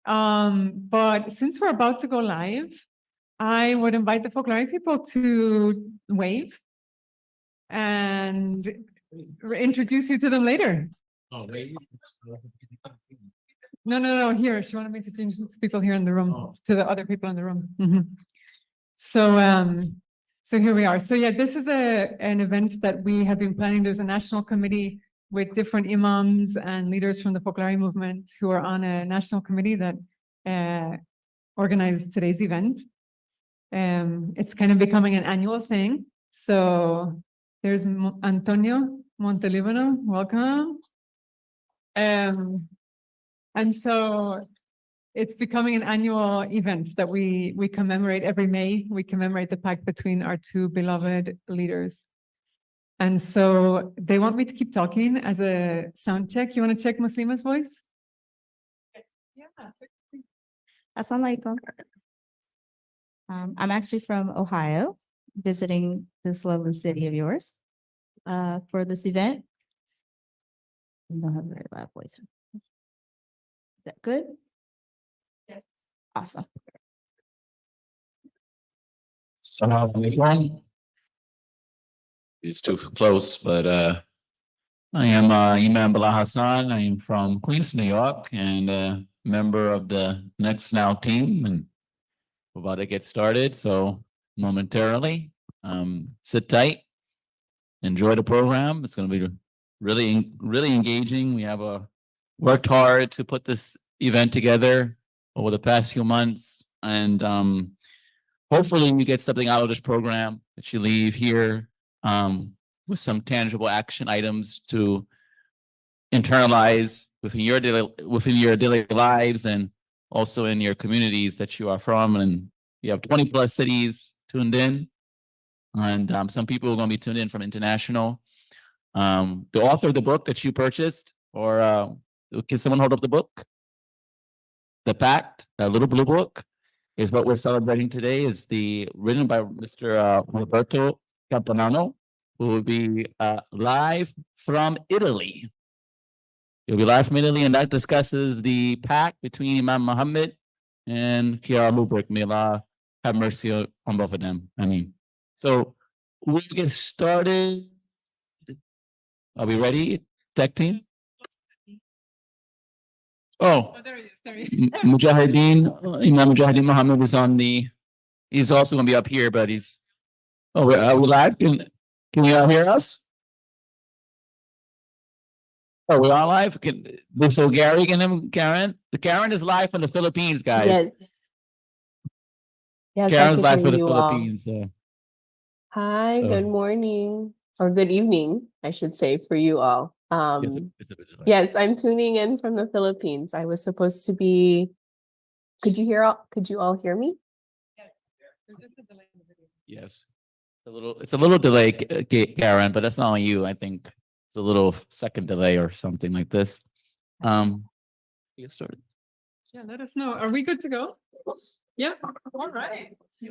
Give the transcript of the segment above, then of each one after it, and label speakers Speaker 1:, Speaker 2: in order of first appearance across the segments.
Speaker 1: But since we're about to go live, I would invite the Folklore people to wave and introduce you to them later.
Speaker 2: Oh, wait.
Speaker 1: No, here. She wanted me to introduce people here in the room, to the other people in the room. So here we are. So yeah, this is an event that we have been planning. There's a national committee with different imams and leaders from the Folklore movement who are on a national committee that organized today's event. It's kind of becoming an annual thing. So there's Antonio Montelibano, welcome. And so it's becoming an annual event that we commemorate every May. We commemorate the pact between our two beloved leaders. And so they want me to keep talking as a sound check. You want to check Muslima's voice? Yeah.
Speaker 3: Assalamu alaikum. I'm actually from Ohio, visiting this lovely city of yours for this event. I don't have a very loud voice. Is that good?
Speaker 1: Yes.
Speaker 3: Awesome.
Speaker 2: Assalamu alaikum. It's too close, but I am Imam Hassan. I am from Queens, New York, and a member of the NextNow team. And we're about to get started, so momentarily, sit tight, enjoy the program. It's going to be really engaging. We have worked hard to put this event together over the past few months, and hopefully you get something out of this program that you leave here with some tangible action items to internalize within your daily lives and also in your communities that you are from. And you have 20 plus cities tuned in, and some people are going to be tuned in from international. The author of the book that you purchased, or can someone hold up the book? The Pact, that little blue book, is what we're celebrating today. Is written by Mr. Roberto Catalano, who will be live from Italy. He'll be live from Italy, and that discusses the pact between Imam Mohammed and Chiara Lubich. May Allah have mercy on both of them. I mean, so we'll get started. Are we ready, tech team? Oh,
Speaker 1: There he is.
Speaker 2: Mujahideen, Imam Mujahideen Mohammed is he's also going to be up here, but are we live? Can you all hear us? Oh, we're all live? So Gary, Karen? Karen is live from the Philippines, guys.
Speaker 4: Yes. Yes,
Speaker 2: Karen's
Speaker 4: I
Speaker 2: live
Speaker 4: can
Speaker 2: from the
Speaker 4: hear you all.
Speaker 2: Philippines.
Speaker 4: Hi, good morning or good evening, I should say, for you all.
Speaker 2: It's a bit delayed.
Speaker 4: Yes, I'm tuning in from the Philippines. I was supposed to be. Could you all hear me?
Speaker 2: Yes. It's a little delay, Karen, but that's not on you. I think it's a little second delay or something like this. Get started.
Speaker 1: Yeah, let us know. Are we good to go? Yeah. All right. Yeah.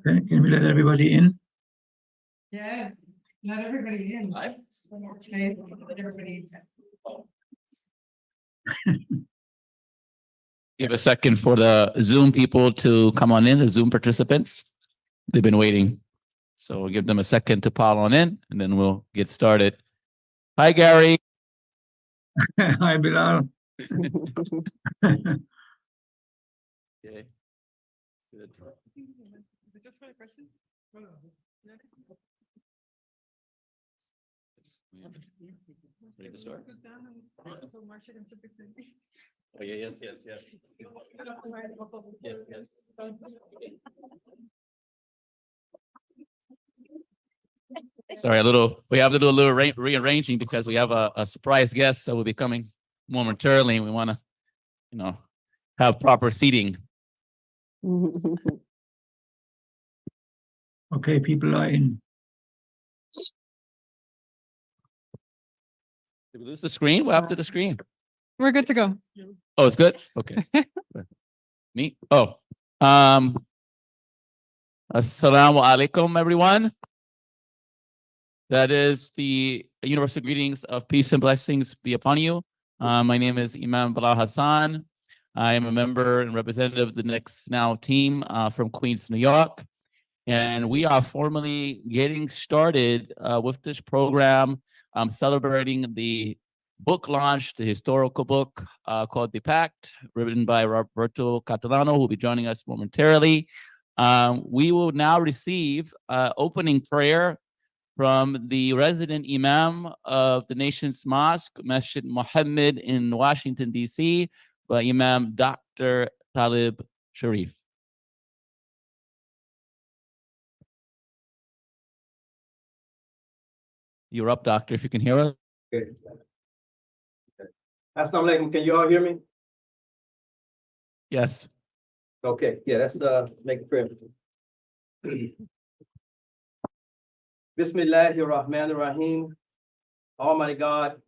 Speaker 5: Can we let everybody in?
Speaker 1: Yes, let everybody in. Okay, let everybody in.
Speaker 2: Give a second for the Zoom people to come on in, the Zoom participants. They've been waiting. So we'll give them a second to pile on in, and then we'll get started. Hi, Gary.
Speaker 5: Hi, Bilal.
Speaker 2: Okay. Good.
Speaker 1: Is it just for the question?
Speaker 2: Ready to start? Oh, yeah, yes. Yes. Sorry, we have to do a little rearranging because we have a surprise guest that will be coming momentarily, and we want to, have proper seating.
Speaker 5: Okay, people are in.
Speaker 2: Did we lose the screen? What happened to the screen?
Speaker 1: We're good to go.
Speaker 2: Oh, it's good? Okay. Me? Oh. Assalamu alaikum, everyone. That is the universal greetings of peace and blessings be upon you. My name is Imam Bilal Hassan. I am a member and representative of the NextNow team from Queens, New York. And we are formally getting started with this program, celebrating the book launch, the historical book called The Pact, written by Roberto Catalano, who will be joining us momentarily. We will now receive opening prayer from the resident Imam of the nation's mosque, Imam Mohammed in Washington, D.C., by Imam Dr. Talib Sharif. You're up, doctor, if you can hear us.
Speaker 6: Okay. Assalamu alaikum. Can you all hear me?
Speaker 2: Yes.
Speaker 6: Okay, yeah, let's make a prayer. Bismillahir Rahmanir Rahim. Almighty God,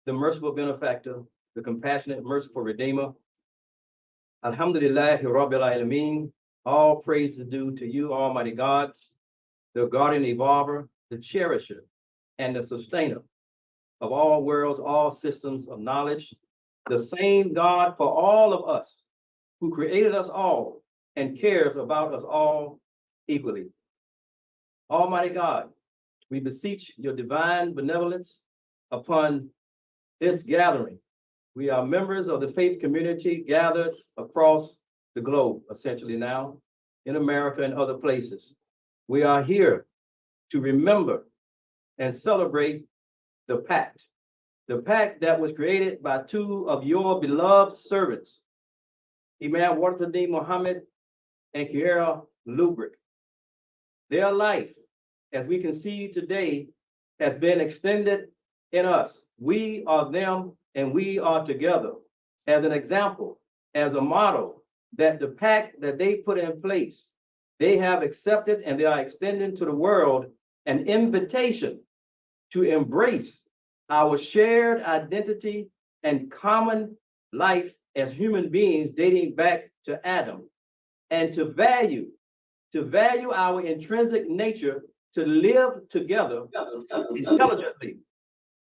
Speaker 6: the merciful benefactor, the compassionate, merciful Redeemer. Alhamdulillahi Rabbil Alameen. All praise is due to you, Almighty God, the guardian evolver, the cherisher, and the sustainer of all worlds, all systems of knowledge, the same God for all of us, who created us all and cares about us all equally. Almighty God, we beseech your divine benevolence upon this gathering. We are members of the faith community gathered across the globe, essentially now, in America and other places. We are here to remember and celebrate the pact that was created by two of your beloved servants, Imam Mohammed and Chiara Lubich. Their life, as we can see today, has been extended in us. We are them and we are together as an example, as a model that the pact that they put in place, they have accepted and they are extending to the world an invitation to embrace our shared identity and common life as human beings dating back to Adam, and to value our intrinsic nature to live together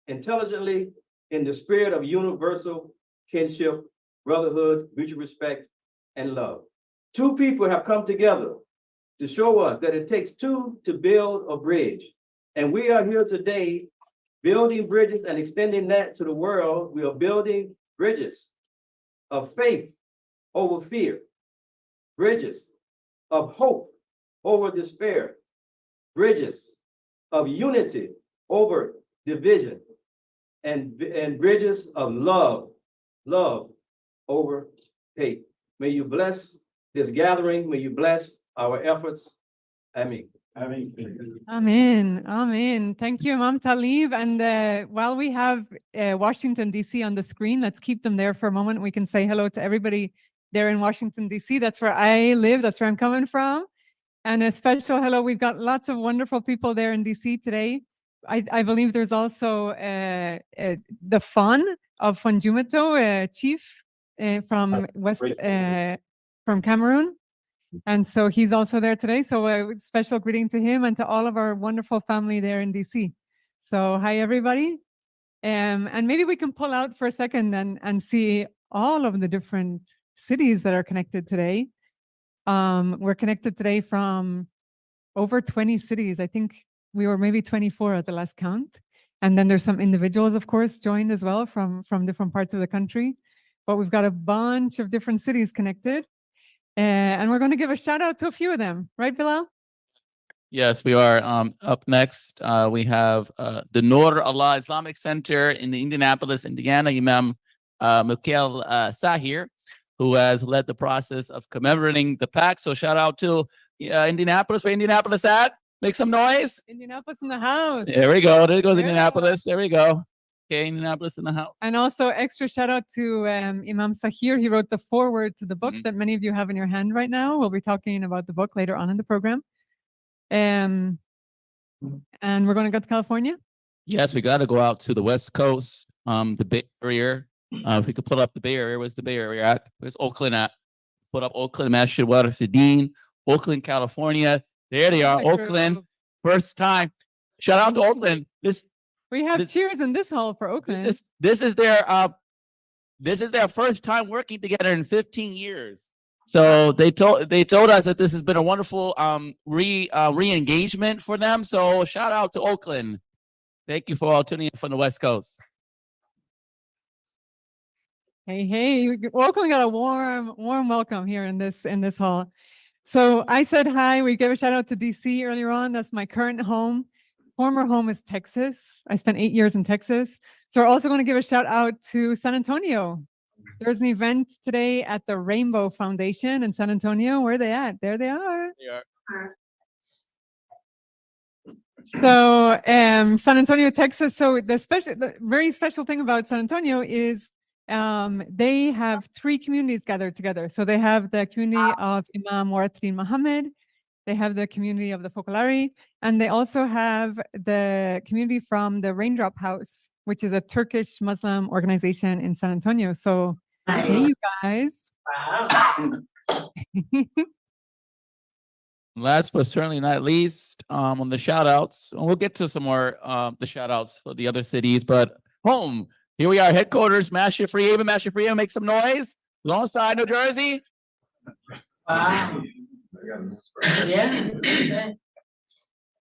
Speaker 6: intelligently in the spirit of universal kinship, brotherhood, mutual respect, and love. Two people have come together to show us that it takes two to build a bridge. And we are here today building bridges and extending that to the world. We are building bridges of faith over fear, bridges of hope over despair, bridges of unity over division, and bridges of love over hate. May you bless this gathering. May you bless our efforts. Amen.
Speaker 1: Amen. Amen. Thank you, Imam Talib. And while we have Washington, D.C. on the screen, let's keep them there for a moment. We can say hello to everybody there in Washington, D.C. That's where I live. That's where I'm coming from. And a special hello. We've got lots of wonderful people there in D.C. today. I believe there's also the Fon of Fonjumeto, chief from from Cameroon. And so he's also there today. So a special greeting to him and to all of our wonderful family there in DC. So hi, everybody. And maybe we can pull out for a second and see all of the different cities that are connected today. We're connected today from over 20 cities. I think we were maybe 24 at the last count. And then there's some individuals, of course, joined as well from different parts of the country. But we've got a bunch of different cities connected. And we're going to give a shout out to a few of them, right, Bilal?
Speaker 2: Yes, we are. Up next, we have the Nur Allah Islamic Center in Indianapolis, Indiana, Imam Mikhail Sahir, who has led the process of commemorating the pact. So shout out to Indianapolis. Where Indianapolis at? Make some noise.
Speaker 1: Indianapolis in the house.
Speaker 2: There we go. There goes
Speaker 1: Yeah.
Speaker 2: Indianapolis. There we go. Okay, Indianapolis in the house.
Speaker 1: And also extra shout out to Imam Sahir. He wrote the foreword to the book that many of you have in your hand right now. We'll be talking about the book later on in the program. And we're going to go to California.
Speaker 2: Yes, we got to go out to the West Coast, the Bay Area. If we could pull up the Bay Area, where's the Bay Area at? Where's Oakland at? Put up Oakland, Masjid Warifidin, Oakland, California. There they are,
Speaker 1: my
Speaker 2: Oakland,
Speaker 1: girl.
Speaker 2: first time. Shout out to Oakland.
Speaker 1: We have
Speaker 2: this-
Speaker 1: cheers in this hall for Oakland.
Speaker 2: This is their first time working together in 15 years. So they told us that this has been a wonderful re-engagement for them. So shout out to Oakland. Thank you for all tuning in from the West Coast.
Speaker 1: Hey, Oakland got a warm welcome here in this hall. So I said hi. We gave a shout out to DC earlier on. That's my current home. Former home is Texas. I spent 8 years in Texas. So we're also going to give a shout out to San Antonio. There's an event today at the Rainbow Foundation in San Antonio. Where are they at? There they are. So San Antonio, Texas. So the very special thing about San Antonio is they have 3 communities gathered together. So they have the community of Imam Mohammed, they have the community of the Focolari, and they also have the community from the Raindrop House, which is a Turkish Muslim organization in San Antonio. So hey, you guys.
Speaker 2: Last but certainly not least, on the shout outs, and we'll get to some more the shout outs for the other cities, but home, here we are, headquarters, Master Free Haven, make some noise. Longside, New Jersey.
Speaker 7: Wow. Yeah.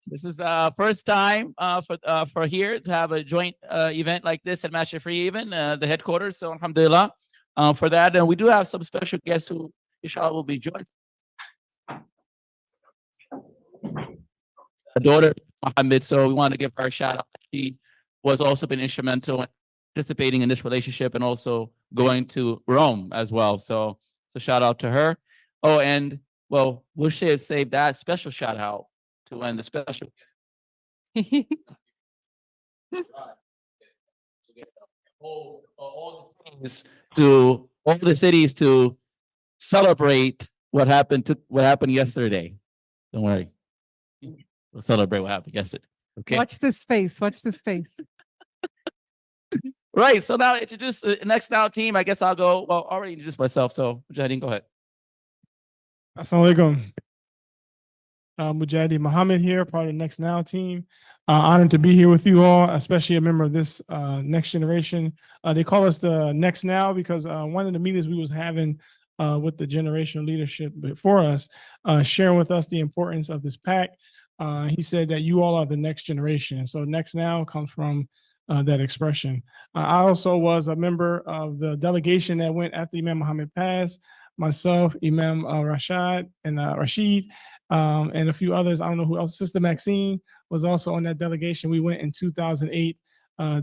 Speaker 2: This is first time for here to have a joint event like this at Master Free Haven, the headquarters. So alhamdulillah for that. And we do have some special guests who inshallah will be joined. A daughter, Mohammed. So we want to give her a shout out. She was also been instrumental in participating in this relationship and also going to Rome as well. So shout out to her. Oh, and well, we'll save that special shout out to when the special all the cities to celebrate what happened yesterday. Don't worry. We'll celebrate what happened yesterday. Okay.
Speaker 1: Watch this space. Watch this space.
Speaker 2: Right. So now introduce the NextNow team. I guess I'll go. Well, I already introduced myself. So Mujahideen, go ahead.
Speaker 8: Assalamu alaikum. Mujahideen Mohammed here, part of the NextNow team. Honored to be here with you all, especially a member of this next generation. They call us the NextNow because one of the meetings we was having with the generational leadership before us, sharing with us the importance of this pact. He said that you all are the next generation. So NextNow comes from that expression. I also was a member of the delegation that went after Imam Mohammed passed. Myself, Imam Rashid, and a few others. I don't know who else. Sister Maxine was also on that delegation. We went in 2008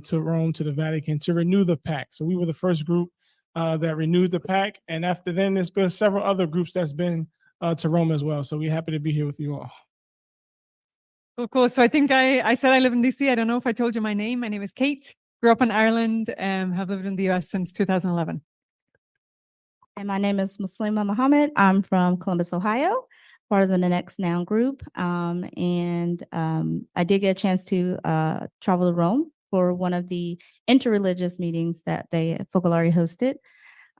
Speaker 8: to Rome, to the Vatican, to renew the pact. So we were the first group that renewed the pact. And after then, there's been several other groups that's been to Rome as well. So we're happy to be here with you all.
Speaker 1: Cool. So I think I said I live in DC. I don't know if I told you my name. My name is Kate. Grew up in Ireland and have lived in the US since 2011.
Speaker 3: And my name is Muslima Mohammed. I'm from Columbus, Ohio, part of the NextNow group. I did get a chance to travel to Rome for one of the interreligious meetings that they Focolari hosted.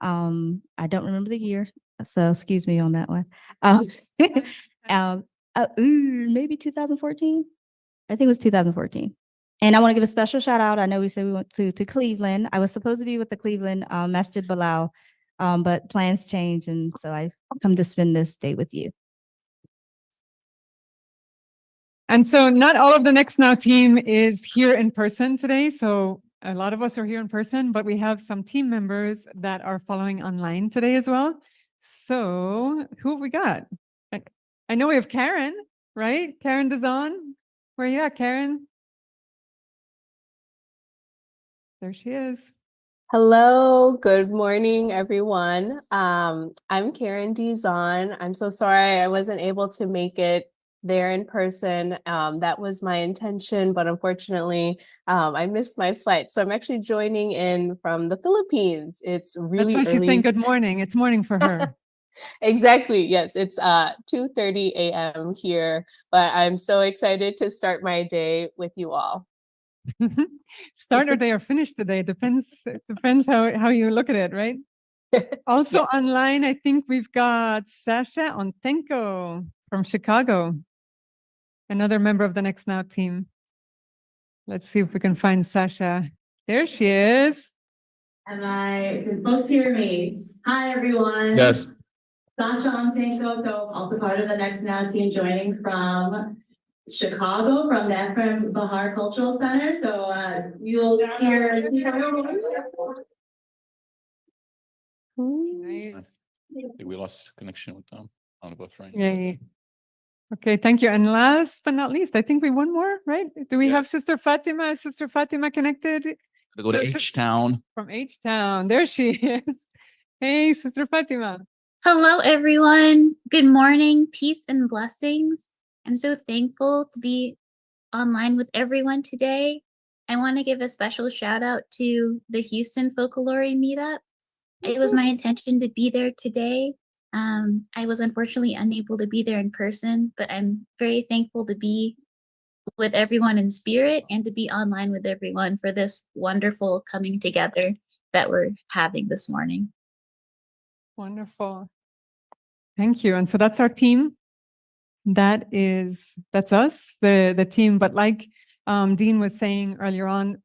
Speaker 3: I don't remember the year, so excuse me on that one. Maybe 2014. I think it was 2014. And I want to give a special shout out. I know we said we went to Cleveland. I was supposed to be with the Cleveland Masjid Bilal, but plans changed, and so I come to spend this day with you.
Speaker 1: And so not all of the NextNow team is here in person today. So a lot of us are here in person, but we have some team members that are following online today as well. So who have we got? I know we have Karen, right? Karen Dazan. Where are you at, Karen? There she is.
Speaker 4: Hello, good morning, everyone. I'm Karen Dizon. I'm so sorry I wasn't able to make it there in person. That was my intention, but unfortunately, I missed my flight. So I'm actually joining in from the Philippines. It's really
Speaker 1: That's why she's
Speaker 4: early.
Speaker 1: saying good morning. It's morning for her.
Speaker 4: Exactly. Yes, it's 2:30 a.m. here, but I'm so excited to start my day with you all.
Speaker 1: Start our day or finish the day. Depends how you look at it, right? Also online, I think we've got Sasha Ontenko from Chicago, another member of the NextNow team. Let's see if we can find Sasha. There she is.
Speaker 9: Can folks hear me? Hi, everyone.
Speaker 2: Yes.
Speaker 9: Sasha Ontenko, so also part of the NextNow team, joining from Chicago, from the Ephraim Bahar Cultural Center. So you'll hear.
Speaker 1: Nice.
Speaker 2: I think we lost connection with them on the bus, right?
Speaker 1: Yay. Okay, thank you. And last but not least, I think we one more, right? Do we have
Speaker 2: Yes.
Speaker 1: Sister Fatima? Is Sister Fatima connected
Speaker 2: To go to
Speaker 1: So-
Speaker 2: H-Town.
Speaker 1: from H-Town? There she is. Hey, Sister Fatima.
Speaker 10: Hello, everyone. Good morning, peace and blessings. I'm so thankful to be online with everyone today. I want to give a special shout out to the Houston Folklore Meetup. It was my intention to be there today. I was unfortunately unable to be there in person, but I'm very thankful to be with everyone in spirit and to be online with everyone for this wonderful coming together that we're having this morning.
Speaker 1: Wonderful. Thank you. And so that's our team. That's us, the team. But like Dean was saying earlier on,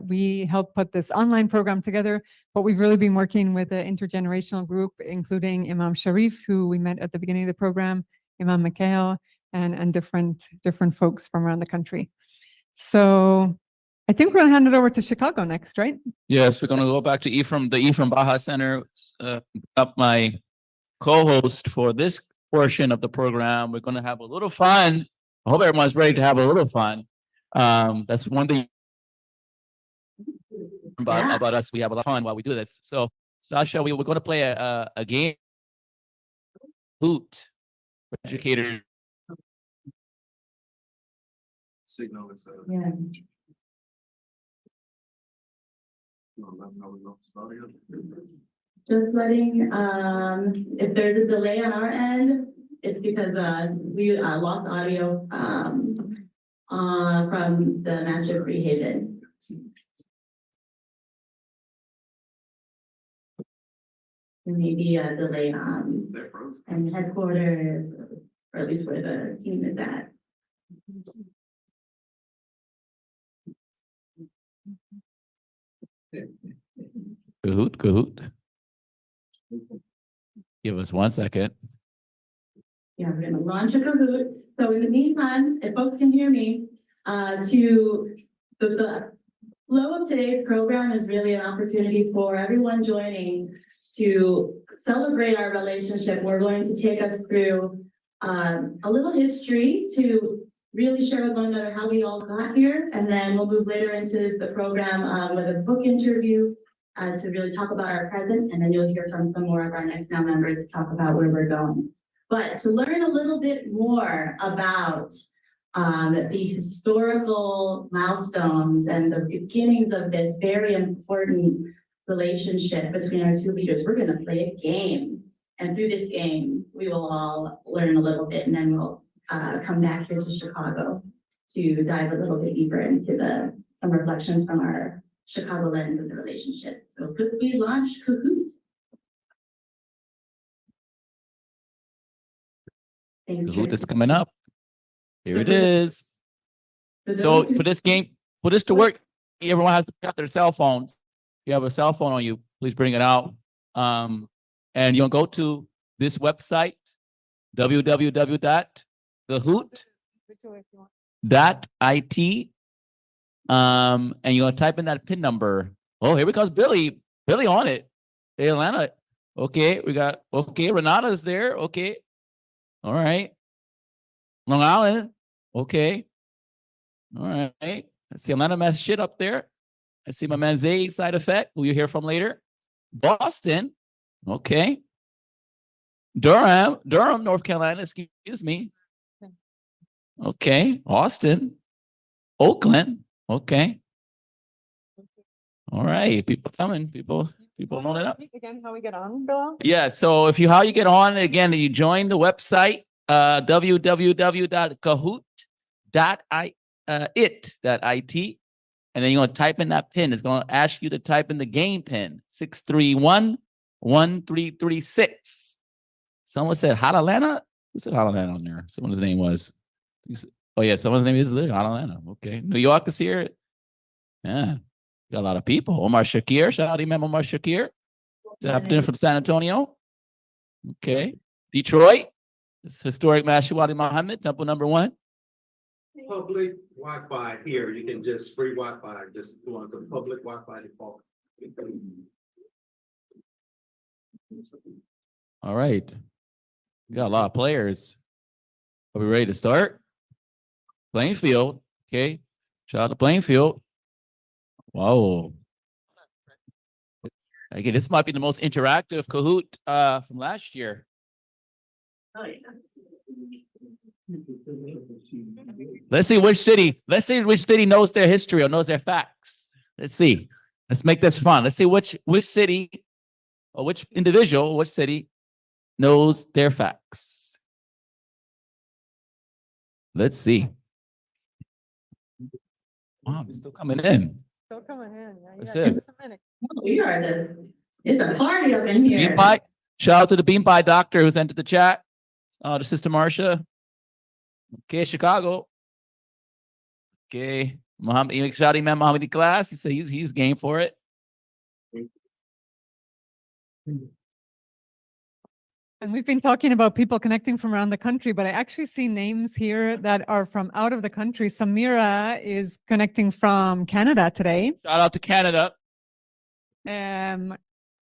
Speaker 1: we helped put this online program together, but we've really been working with an intergenerational group, including Imam Sharif, who we met at the beginning of the program, Imam Mikhail, and different folks from around the country. So I think we're going to hand it over to Chicago next, right?
Speaker 2: Yes, we're gonna go back to the Ephraim Baha Center, up my co-host for this portion of the program. We're gonna have a little fun. I hope everyone's ready to have a little fun. That's one thing about us. We have a lot of fun while we do this. So, Sasha, we're gonna play a game. Hoot. Educator.
Speaker 11: Signal is
Speaker 9: Yeah. Just letting, if there's a delay on our end, it's because we lost audio from the Master Free Haven. There may be a delay and headquarters, or at least where the team is at.
Speaker 2: Kahoot, Kahoot. Give us 1 second.
Speaker 9: Yeah, we're gonna launch a Kahoot. So in the meantime, if folks can hear me, the flow of today's program is really an opportunity for everyone joining to celebrate our relationship. We're going to take us through a little history to really share with one another how we all got here, and then we'll move later into the program with a book interview to really talk about our present, and then you'll hear from some more of our NextNow members to talk about where we're going. But to learn a little bit more about the historical milestones and the beginnings of this very important relationship between our two leaders, we're going to play a game. And through this game, we will all learn a little bit, and then we'll come back here to Chicago to dive a little bit deeper into some reflections from our Chicago lens of the relationship. So could we launch Kahoot? Thanks,
Speaker 2: Kahoot
Speaker 9: Trish.
Speaker 2: is coming up. Here it is. So for this game, for this to work, everyone has to pick up their cell phones. If you have a cell phone on you, please bring it out. And you'll go to this website, www.kahoot.it. And you're gonna type in that PIN number. Oh, here we comes Billy. Billy on it. Hey, Atlanta. Okay, Renata's there. Okay. All right. Long Island. Okay. All right. I see Atlanta mess shit up there. I see my man Zay Side Effect, who you hear from later. Boston. Okay. Durham, North Carolina, excuse me. Okay. Austin. Oakland. Okay. All right. People coming. People loading up.
Speaker 1: Again, how we get on, Bill?
Speaker 2: Yeah. So how you get on, again, you join the website, www.kahoot.it, and then you're going to type in that PIN. It's going to ask you to type in the game PIN, 631 1336. Someone said Hot Atlanta. Who said Hot Atlanta on there? Someone's name was. Oh yeah, someone's name is Hot Atlanta. Okay, New York is here. Yeah, got a lot of people. Omar Shakir, shout out Imam Omar Shakir. Tapped in from San Antonio. Okay, Detroit. It's historic Masjid Wali Muhammad, temple number 1.
Speaker 11: Public Wi-Fi here, you can just free Wi-Fi, just go on the public Wi-Fi default.
Speaker 2: All right, we got a lot of players. Are we ready to start? Playing field. Okay, shout out to playing field. Whoa. Okay, this might be the most interactive Kahoot from last year.
Speaker 9: Oh, yeah.
Speaker 2: Let's see which city. Let's see which city knows their history or knows their facts. Let's see. Let's make this fun. Let's see which city or which individual, which city knows their facts. Let's see. Wow, it's still coming in.
Speaker 1: Still coming in. Yeah,
Speaker 2: That's
Speaker 1: give
Speaker 2: it.
Speaker 1: us a minute.
Speaker 9: We are this. It's a party up in here.
Speaker 2: Bean Pie. Shout out to the Bean Pie doctor who's entered the chat. To Sister Marcia. Okay, Chicago. Okay, Muhammad. Shout out Imam Mohammed class. He said he's game for it.
Speaker 1: And we've been talking about people connecting from around the country, but I actually see names here that are from out of the country. Samira is connecting from Canada today.
Speaker 2: Shout out to Canada.
Speaker 1: And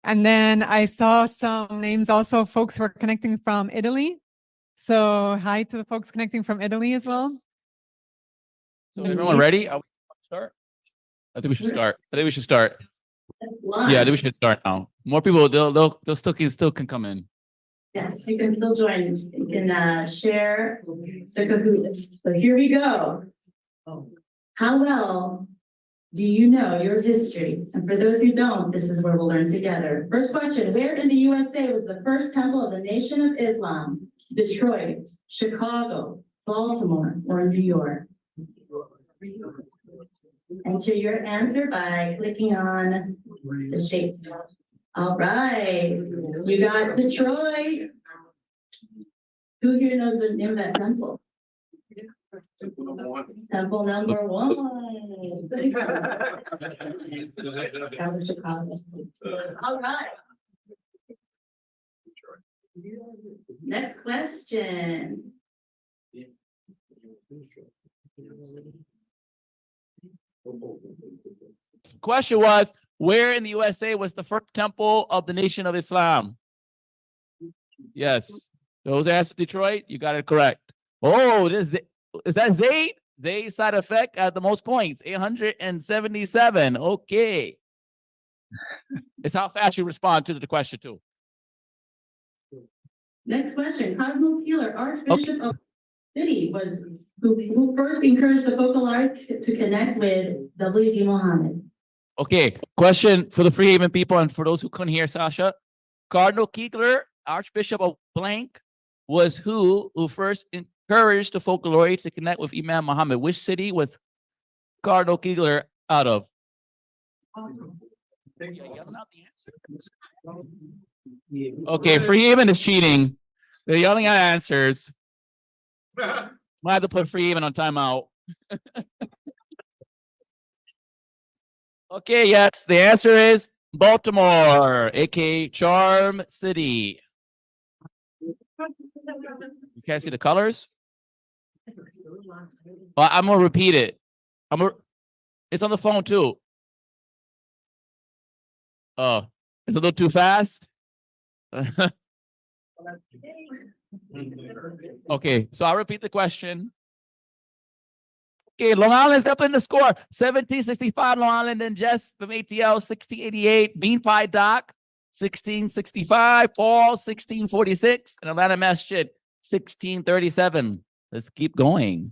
Speaker 1: then I saw some names also, folks who are connecting from Italy. So hi to the folks connecting from Italy as well.
Speaker 2: So everyone ready? Are we start? I think we should start. Yeah, I think we should start now. More people, they'll still can come in.
Speaker 9: Yes, you can still join. You can share the Kahoot. So here we go. How well do you know your history? And for those who don't, this is where we'll learn together. First question, where in the USA was the first temple of the Nation of Islam? Detroit, Chicago, Baltimore, or New York? Enter your answer by clicking on the shape. All right, you got Detroit. Who here knows the name of that temple? Temple number 1. That was Chicago. All right. Next question.
Speaker 2: Question was, where in the USA was the first temple of the Nation of Islam? Yes. Those answers, Detroit, you got it correct. Oh, is that Zaid? Zaid side effect at the most points, 877. Okay. It's how fast you respond to the question, too.
Speaker 9: Next question. Cardinal Keeler, Archbishop of the city, was who first encouraged the focal arch to connect with W.D. Mohammed.
Speaker 2: Okay, question for the Free Haven people and for those who couldn't hear Sasha. Cardinal Keeler, Archbishop of blank, was who first encouraged the folklore to connect with Imam Mohammed. Which city was Cardinal Keeler out of? Okay, Free Haven is cheating. They're yelling at answers. Might have to put Free Haven on timeout. Okay, yes, the answer is Baltimore, aka Charm City. You can't see the colors? Well, I'm gonna repeat it. It's on the phone too. Oh, it's a little too fast. Okay, so I'll repeat the question. Okay, Long Island's up in the score. 1765, Long Island and Jess from ATL, 1688. Bean Pie Doc, 1665. Paul, 1646. And Atlanta Masjid, 1637. Let's keep going.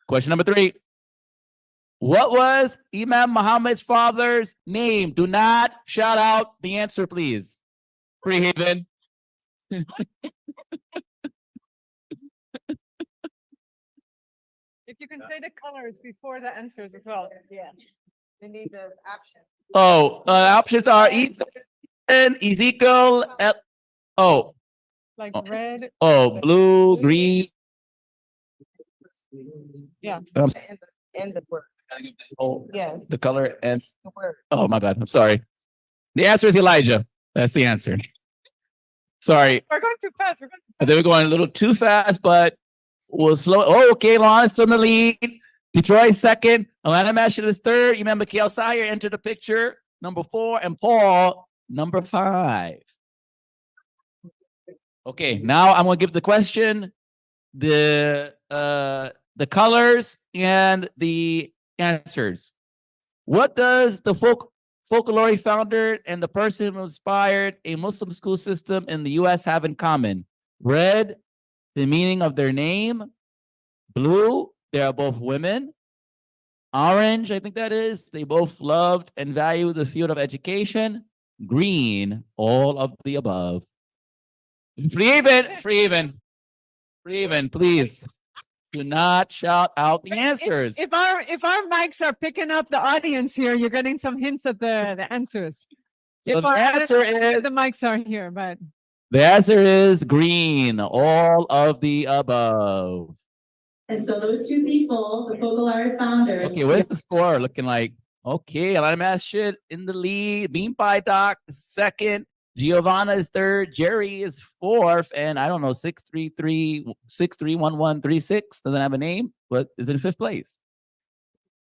Speaker 2: Question number 3. What was Imam Muhammad's father's name? Do not shout out the answer, please. Free Haven.
Speaker 1: If you can say the colors before the answers as well.
Speaker 12: Yeah, they need the option.
Speaker 2: Oh, options are And Ezekiel, oh,
Speaker 1: Like
Speaker 2: Oh.
Speaker 1: red.
Speaker 2: oh, blue, green.
Speaker 1: Yeah.
Speaker 3: And the word.
Speaker 2: Oh,
Speaker 3: Yes.
Speaker 2: the color and,
Speaker 3: The word.
Speaker 2: oh, my bad. I'm sorry. The answer is Elijah. That's the answer. Sorry.
Speaker 1: We're going too fast. We're going too
Speaker 2: I think we're going a little too fast, but we'll slow. Oh, okay. Lawrence in the lead. Detroit second. Atlanta Mashit is third. You remember Mikhail Sire entered the picture, number 4, and Paul, number 5. Okay, now I'm gonna give the question, the colors, and the answers. What does the folklore founder and the person who inspired a Muslim school system in the US have in common? Red, the meaning of their name. Blue, they are both women. Orange, I think that is, they both loved and valued the field of education. Green, all of the above. Free even, please. Do not shout out the answers.
Speaker 1: If our mics are picking up the audience here, you're getting some hints at the answers.
Speaker 2: So the answer is,
Speaker 1: The mics are here, but
Speaker 2: the answer is green, all of the above.
Speaker 9: And so those two people, the folklore founders.
Speaker 2: Okay, what's the score looking like? Okay, a lot of math shit in the lead. Bean Pie Doc second. Giovanna is third. Jerry is fourth. And I don't know, 633-631136 doesn't have a name, but is in 5th place.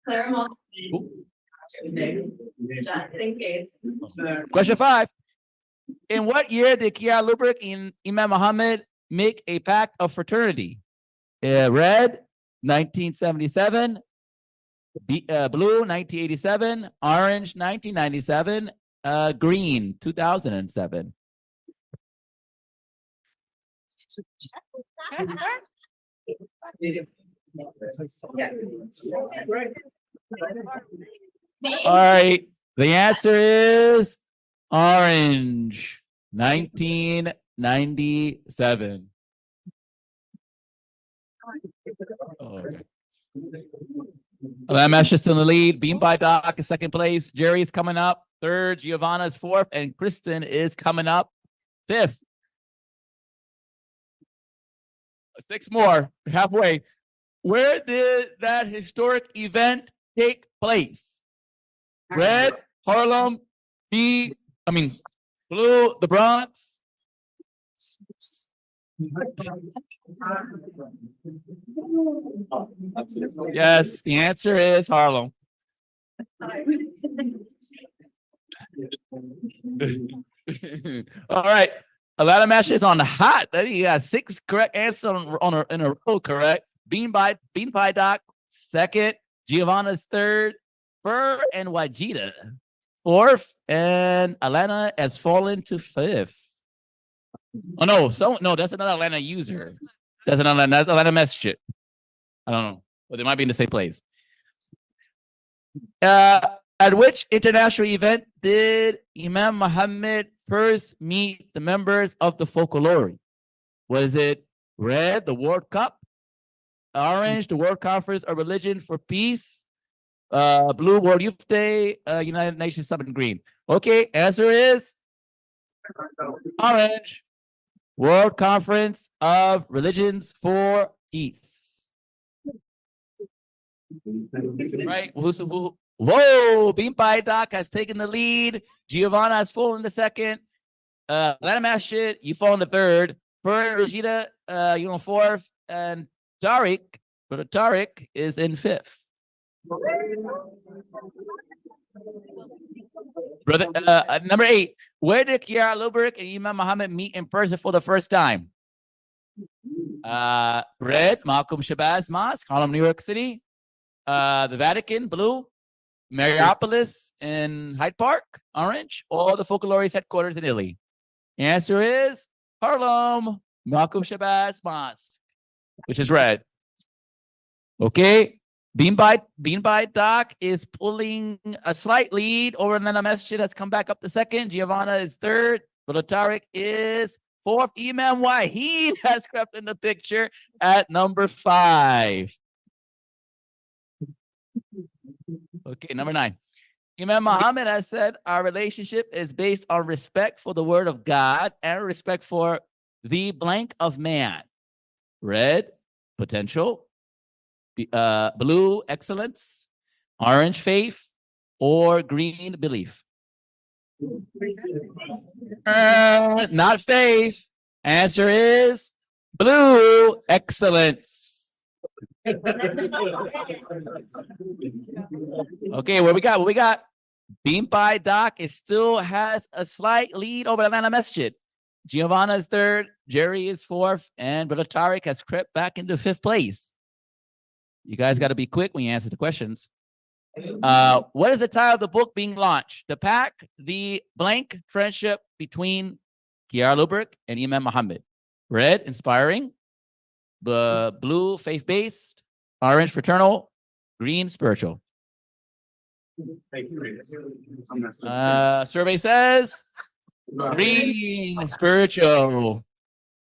Speaker 9: Clara Mohammed. Just in case.
Speaker 2: Question 5. In what year did Chiara Lubich and Imam Mohammed make a pact of fraternity? Red, 1977. Blue, 1987. Orange, 1997. Green, 2007. All right. The answer is orange, 1997. Lamesh is in the lead. Bean by Doc is second place. Jerry is coming up third. Giovanna is fourth. And Kristen is coming up 5th. 6 more. Halfway. Where did that historic event take place? Red, Harlem. Blue, the Bronx. Yes, the answer is Harlem. All right. A lot of matches on the hot. You got 6 correct answers in a row, correct? Bean Pie Doc, second. Giovanna's third. Fur and Wajida, fourth. And Alana has fallen to 5th. Oh, no. No, that's another Atlanta user. That's Atlanta mess shit. I don't know. But they might be in the same place. At which international event did Imam Mohammed first meet the members of the folklore? Was it red, the World Cup? Orange, the World Conference of Religion for Peace? Blue, World Youth Day, United Nations Summit. Green. Okay, answer is orange. World Conference of Religions for Peace. Right? Whoa! Bean Pie Doc has taken the lead. Giovanna has fallen in the second. Atlanta Mass shit, you fall in the third. Fern and Rashida, you in 4th. And Brother Tariq is in 5th. Brother, number 8. Where did Chiara Lubich and Imam Mohammed meet in person for the first time? Red, Malcolm Shabazz Mosque, Harlem, New York City. The Vatican, blue. Mariopolis in Hyde Park, orange. Or the Folklore's headquarters in Italy. The answer is Harlem, Malcolm Shabazz Mosque, which is red. Okay. Bean by Doc is pulling a slight lead over Nana Masjid, has come back up to second. Giovanna is third. Brother Tariq is 4th. Imam Wahid has crept in the picture at number 5. Okay, number 9. Imam Mohammed has said our relationship is based on respect for the word of God and respect for the blank of man. Red, potential. Blue, excellence. Orange, faith. Or green, belief. Not faith. Answer is blue, excellence. Okay, what we got? What we got? Beam by Doc still has a slight lead over Atlanta Masjid. Giovanna is third, Jerry is fourth, and Brother Tariq has crept back into fifth place. You guys got to be quick when you answer the questions. What is the title of the book being launched? The Pact, the blank friendship between Chiara Lubich and Imam Mohammed. Red, inspiring. The blue, faith-based. Orange, fraternal. Green, spiritual. Survey says green, spiritual.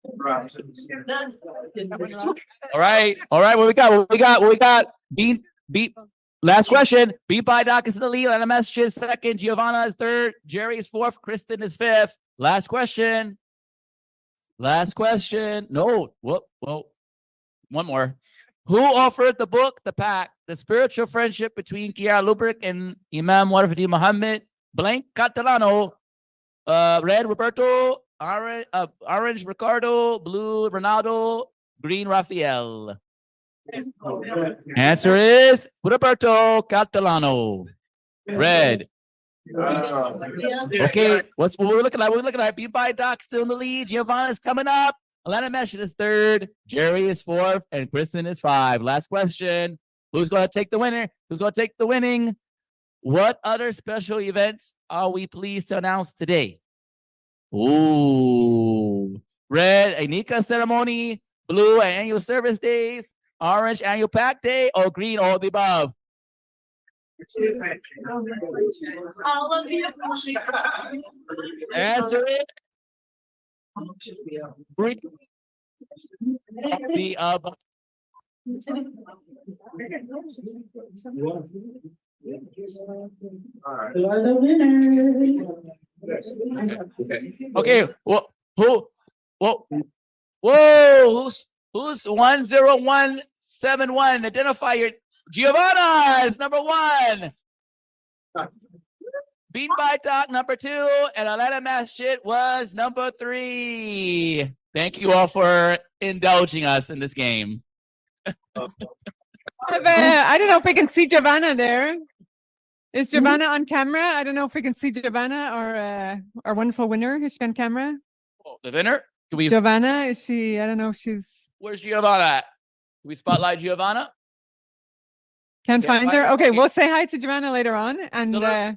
Speaker 2: All right. What we got? Beat. Last question. Beat by Doc is in the lead. Atlanta Masjid is second. Giovanna is third. Jerry is fourth. Kristen is fifth. Last question. No. Whoa. One more. Who offered the book, The Pact, the spiritual friendship between Chiara Lubich and Imam Mohammed? Blank Catalano. Red Roberto. Orange Ricardo. Blue Ronaldo. Green Rafael. Answer is Roberto Catalano. Red. Okay, what we're looking at? Beat by Doc still in the lead. Giovanna is coming up. Atlanta Masjid is third. Jerry is fourth, and Kristen is five. Last question: who's going to take the winner? Who's going to take the winning? What other special events are we pleased to announce today? Ooh, red, a Nika ceremony. Blue, annual service days. Orange, annual Pact Day. Or green, all the above.
Speaker 9: All of the
Speaker 2: Answer it. Green. The above.
Speaker 9: You are the winner.
Speaker 2: Okay. Whoa. Who's 10171? Identify your Giovanna is number one. Beat by Doc number two, and Atlanta Masjid was number three. Thank you all for indulging us in this game.
Speaker 1: I don't know if we can see Giovanna there. Is Giovanna on camera? I don't know if we can see Giovanna or our wonderful winner. Is she on camera?
Speaker 2: Oh, the winner?
Speaker 1: Giovanna, is she? I don't know if she's.
Speaker 2: Where's Giovanna at? Can we spotlight Giovanna?
Speaker 1: Can't find her. Okay, we'll say hi to Giovanna later on. And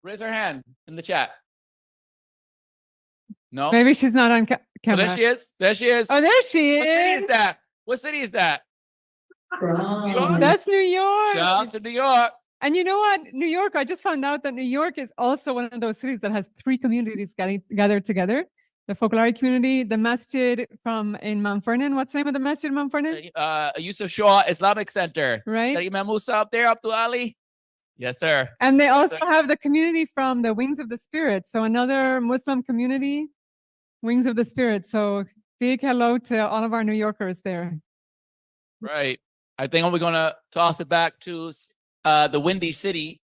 Speaker 2: raise her hand in the chat. No?
Speaker 1: Maybe she's not on camera.
Speaker 2: Oh, there she is.
Speaker 1: Oh, there she is.
Speaker 2: What city is that?
Speaker 1: New York? That's New York.
Speaker 2: Shout out to New York.
Speaker 1: And you know what? New York, I just found out that New York is also one of those cities that has three communities gathered together. The Folklore community, the masjid in Mount Vernon. What's the name of the masjid in Mount Vernon?
Speaker 2: Yusuf Shaw Islamic Center.
Speaker 1: Right.
Speaker 2: Imam Musa up there, Abdul Ali. Yes, sir.
Speaker 1: And they also have the community from the Wings of the Spirit. So another Muslim community, Wings of the Spirit. So big hello to all of our New Yorkers there.
Speaker 2: Right. I think we're going to toss it back to the Windy City,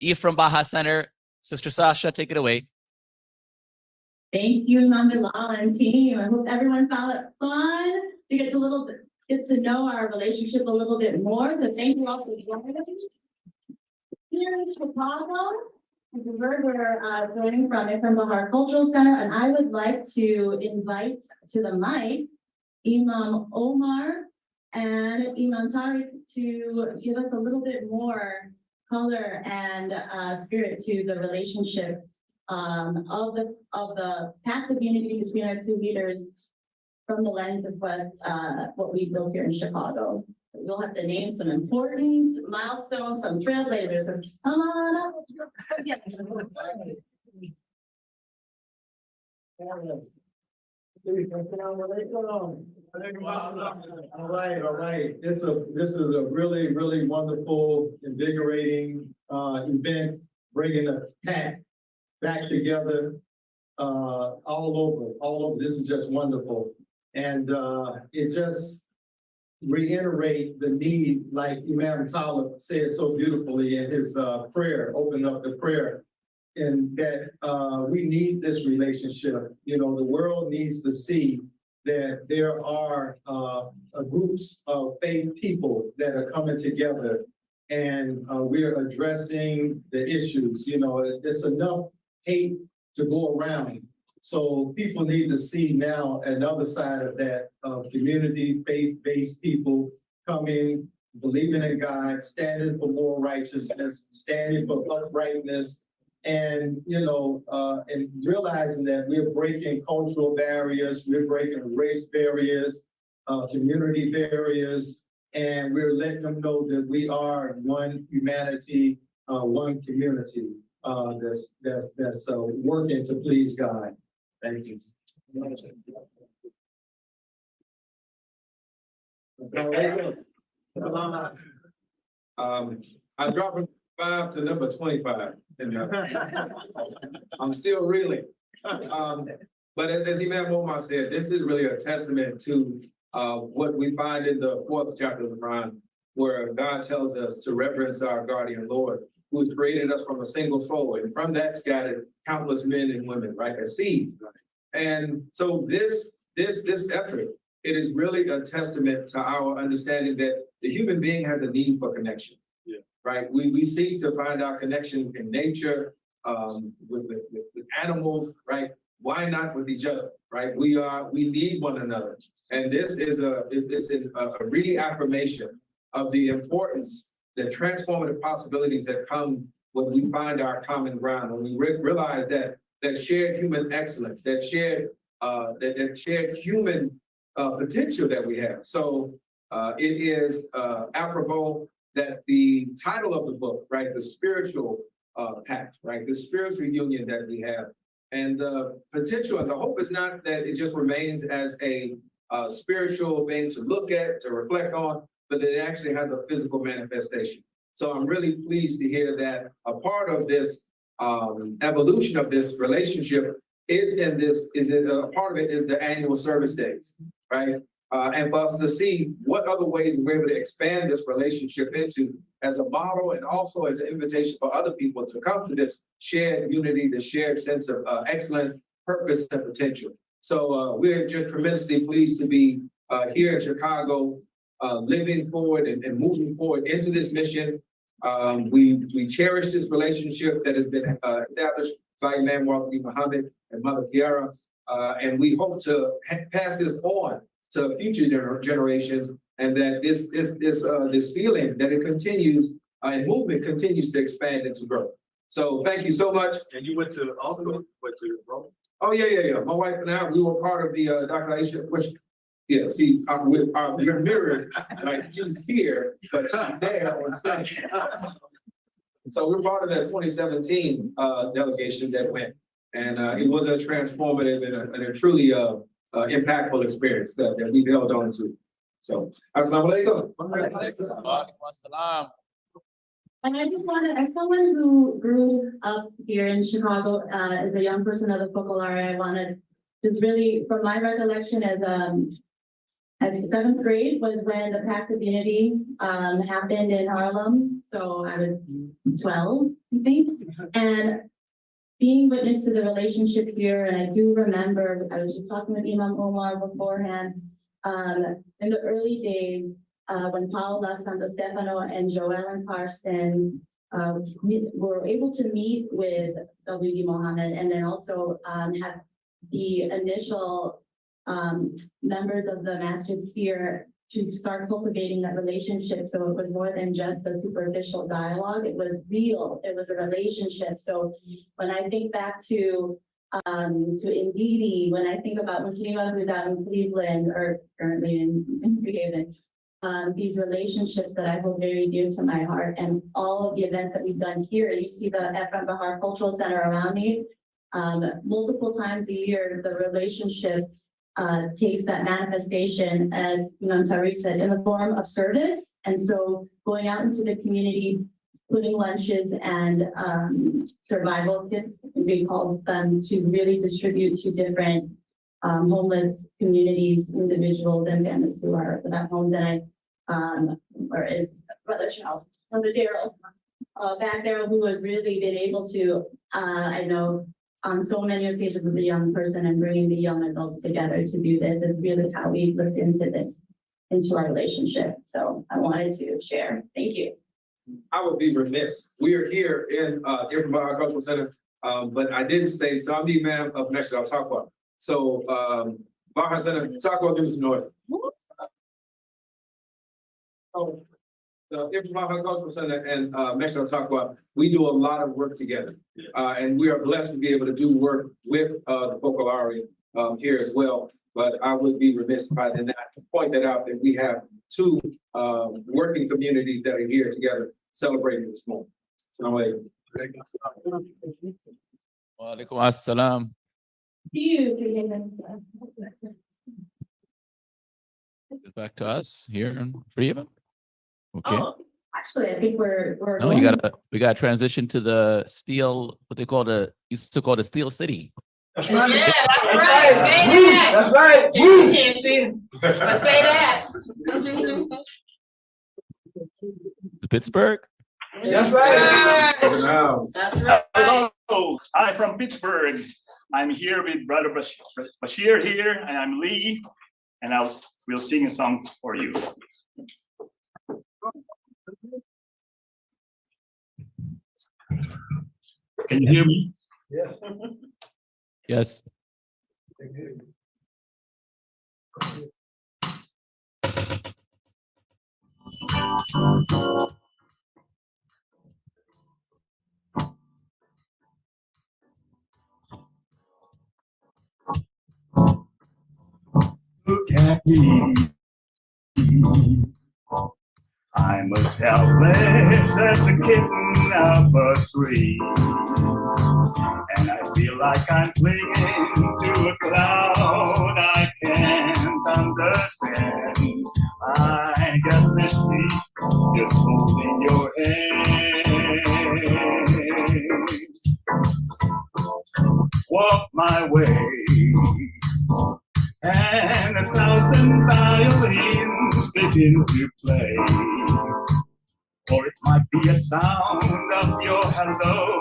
Speaker 2: Ephraim Baha Center. Sister Sasha, take it away.
Speaker 9: Thank you, Imam Bilal and team. I hope everyone found it fun to get to know our relationship a little bit more. So thank you all for joining us. Here in Chicago, this is where we're joining from Ephraim Bahar Cultural Center, and I would like to invite to the mic Imam Omar and Imam Tariq to give us a little bit more color and spirit to the relationship of the Pact of Unity between our two leaders from the lens of what we built here in Chicago. We'll have to name some important milestones, some trailblazers. So come on up.
Speaker 12: All right. This is a really, really wonderful, invigorating event bringing the pact back together, all over. This is just wonderful. And, it just reiterate the need, like Imam Talib said so beautifully in his, prayer, open up the prayer. And that, we need this relationship. You know, the world needs to see that there are, groups of faith people that are coming together, and we're addressing the issues. You know, it's enough hate to go around. So people need to see now another side of that, community, faith-based people coming, believing in God, standing for moral righteousness, standing for uprightness, and, you know, and realizing that we're breaking cultural barriers, we're breaking race barriers, community barriers, and we're letting them know that we are one humanity, one community, that's working to please God. Thank you.
Speaker 6: I'm dropping 5 to number 25. And, I'm still reeling. But as Imam Mohammed said, this is really a testament to what we find in the 4th chapter of the Quran, where God tells us to reverence our guardian Lord, who has created us from a single soul, and from that scattered countless men and women, right, as seeds. And so this effort, it is really a testament to our understanding that the human being has a need for connection. Yeah. Right? We seek to find our connection in nature, with animals, right? Why not with each other, right? We need one another. And this is a reaffirmation of the importance, the transformative possibilities that come when we find our common ground, when we realize that shared human excellence, that shared human potential that we have. So it is apropos that the title of the book, right, the spiritual pact, right, the spiritual union that we have, and the potential and the hope is not that it just remains as a spiritual thing to look at, to reflect on, but that it actually has a physical manifestation. So I'm really pleased to hear that a part of this evolution of this relationship a part of it is the annual service days, right? And for us to see what other ways we're able to expand this relationship into as a model and also as an invitation for other people to come to this shared unity, the shared sense of excellence, purpose, and potential. So we're just tremendously pleased to be here in Chicago, living forward and moving forward into this mission. We cherish this relationship that has been established by Imam Mohammed and Mother Chiara, and we hope to pass this on to future generations, and that this feeling that it continues and movement continues to expand and to grow. So thank you so much.
Speaker 11: And you went to Rome?
Speaker 6: Oh yeah. My wife and I, we were part of the Dr. Aisha, which, yeah, see, you're mirrored, like she's here, but she's there on stage. So we're part of that 2017 delegation that went, and it was a transformative and a truly impactful experience that we held on to. So, assalamu alaikum.
Speaker 9: And I just wanted, as someone who grew up here in Chicago as a young person of the Focolare, I wanted just really, from my recollection as I think 7th grade was when the Pact of Unity happened in Harlem. So I was 12, I think, and being witness to the relationship here. And I do remember, I was just talking with Imam Omar beforehand, in the early days, when Paola Santo Stefano and Joellen Parsons were able to meet with W.D. Mohammed, and then also have the initial members of the masjids here to start cultivating that relationship. So it was more than just a superficial dialogue. It was real. It was a relationship. So when I think back to Ndidi, when I think about Muslima who's out in Cleveland or currently in New Haven, these relationships that I hold very dear to my heart, and all of the events that we've done here. You see the Ephraim Bahar Cultural Center around me. Multiple times a year, the relationship takes that manifestation, as Imam Tariq said, in the form of service. And so going out into the community, including lunches and survival kits. We called them to really distribute to different homeless communities, individuals and families who are without homes. And or is Brother Charles, Brother Daryl, back there, who has really been able to, I know on so many occasions as a young person and bringing the young adults together to do this is really how we looked into this, into our relationship. So I wanted to share. Thank you.
Speaker 13: I would be remiss. We are here in Iframa Cultural Center, but I didn't state, so I'm the Imam of NextNow Taqwa. So Baha Center, Taqwa, give us some noise. So the Iframa Cultural Center and NextNow Taqwa, we do a lot of work together. And we are blessed to be able to do work with the Focolari here as well. But I would be remiss if I did not point that out, that we have two working communities that are here together celebrating this moment. So
Speaker 2: Wa alaikum assalam. Back to us here in Freedom. Okay.
Speaker 9: Oh, actually, I think we're
Speaker 2: No, you gotta, we gotta transition to the steel, what they call used to call the Steel City.
Speaker 7: That's right. Yeah, that's right. Say that. That's right. You can't see it, but say that.
Speaker 2: Pittsburgh?
Speaker 7: That's right.
Speaker 11: That's
Speaker 7: right.
Speaker 14: Hello, I'm from Pittsburgh. I'm here with Brother Bashir here, and I'm Lee, and we'll sing a song for you. Can you hear me?
Speaker 11: Yes.
Speaker 2: Yes.
Speaker 14: Look at me. I'm as helpless as a kitten up a tree. And I feel like I'm clinging to a cloud I can't understand. I got misty just holding your hand. Walk my way, and 1,000 violins begin to play. Or it might be a sound of your hello,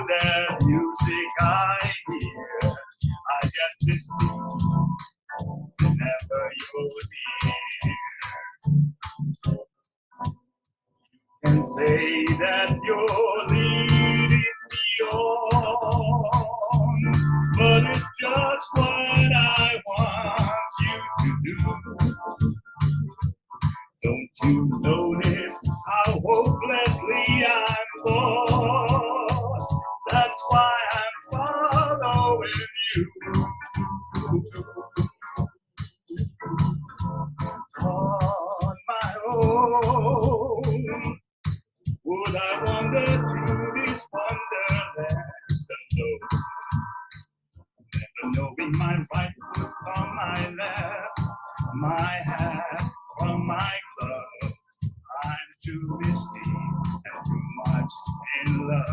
Speaker 14: that music I hear. I get misty whenever you're near. You can say that you're leading me on, but it's just what I want you to do. Don't you notice how hopelessly I'm lost? That's why I'm following you. On my own, would I wander through this wonderland alone? Never knowing my right foot from my left, my hat from my glove. I'm too misty and too much in love.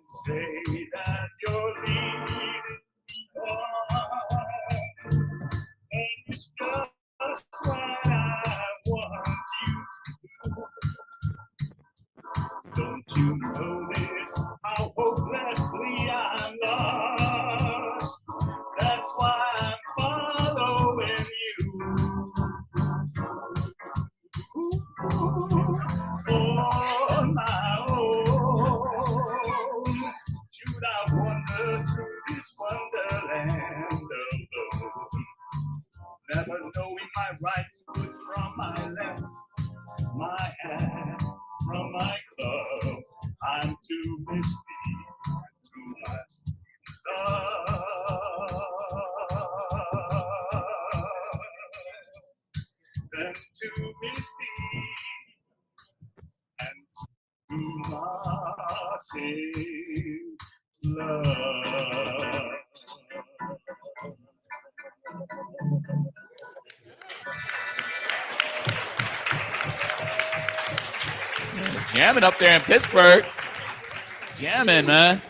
Speaker 14: Say that you're leading me on, and it's just what I want you to do. Don't you notice how hopelessly I'm lost? That's why I'm following you. On my own, should I wander through this wonderland alone? Never knowing my right foot from my left, my hand from my glove. I'm too misty, too much love.
Speaker 2: Jamming up there in Pittsburgh. Jamming, man.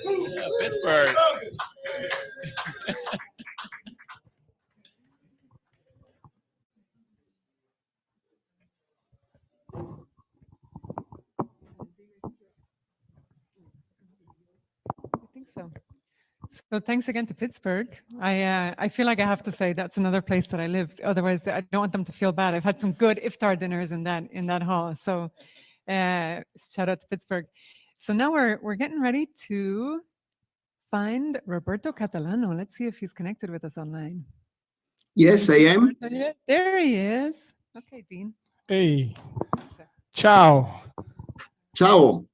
Speaker 2: Yeah, Pittsburgh.
Speaker 1: I think so. So thanks again to Pittsburgh. I feel like I have to say that's another place that I lived. Otherwise, I don't want them to feel bad. I've had some good iftar dinners in that hall. So shout out to Pittsburgh. So now we're getting ready to find Roberto Catalano. Let's see if he's connected with us online.
Speaker 15: Yes, I am.
Speaker 1: There he is. Okay, Dean.
Speaker 8: Hey. Ciao.
Speaker 5: Ciao.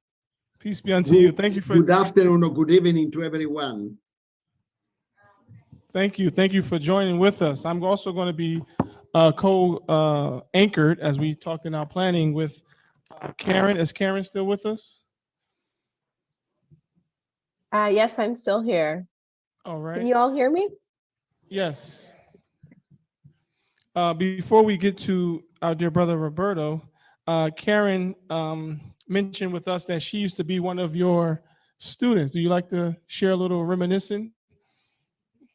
Speaker 8: Peace be unto you. Thank you for
Speaker 5: Good afternoon or good evening to everyone.
Speaker 8: Thank you. Thank you for joining with us. I'm also going to be co-anchored as we talked in our planning with Karen. Is Karen still with us?
Speaker 4: Yes, I'm still here.
Speaker 8: All right.
Speaker 4: Can you all hear me?
Speaker 8: Yes. Before we get to our dear brother Roberto, Karen mentioned with us that she used to be one of your students. Do you like to share a little reminiscing?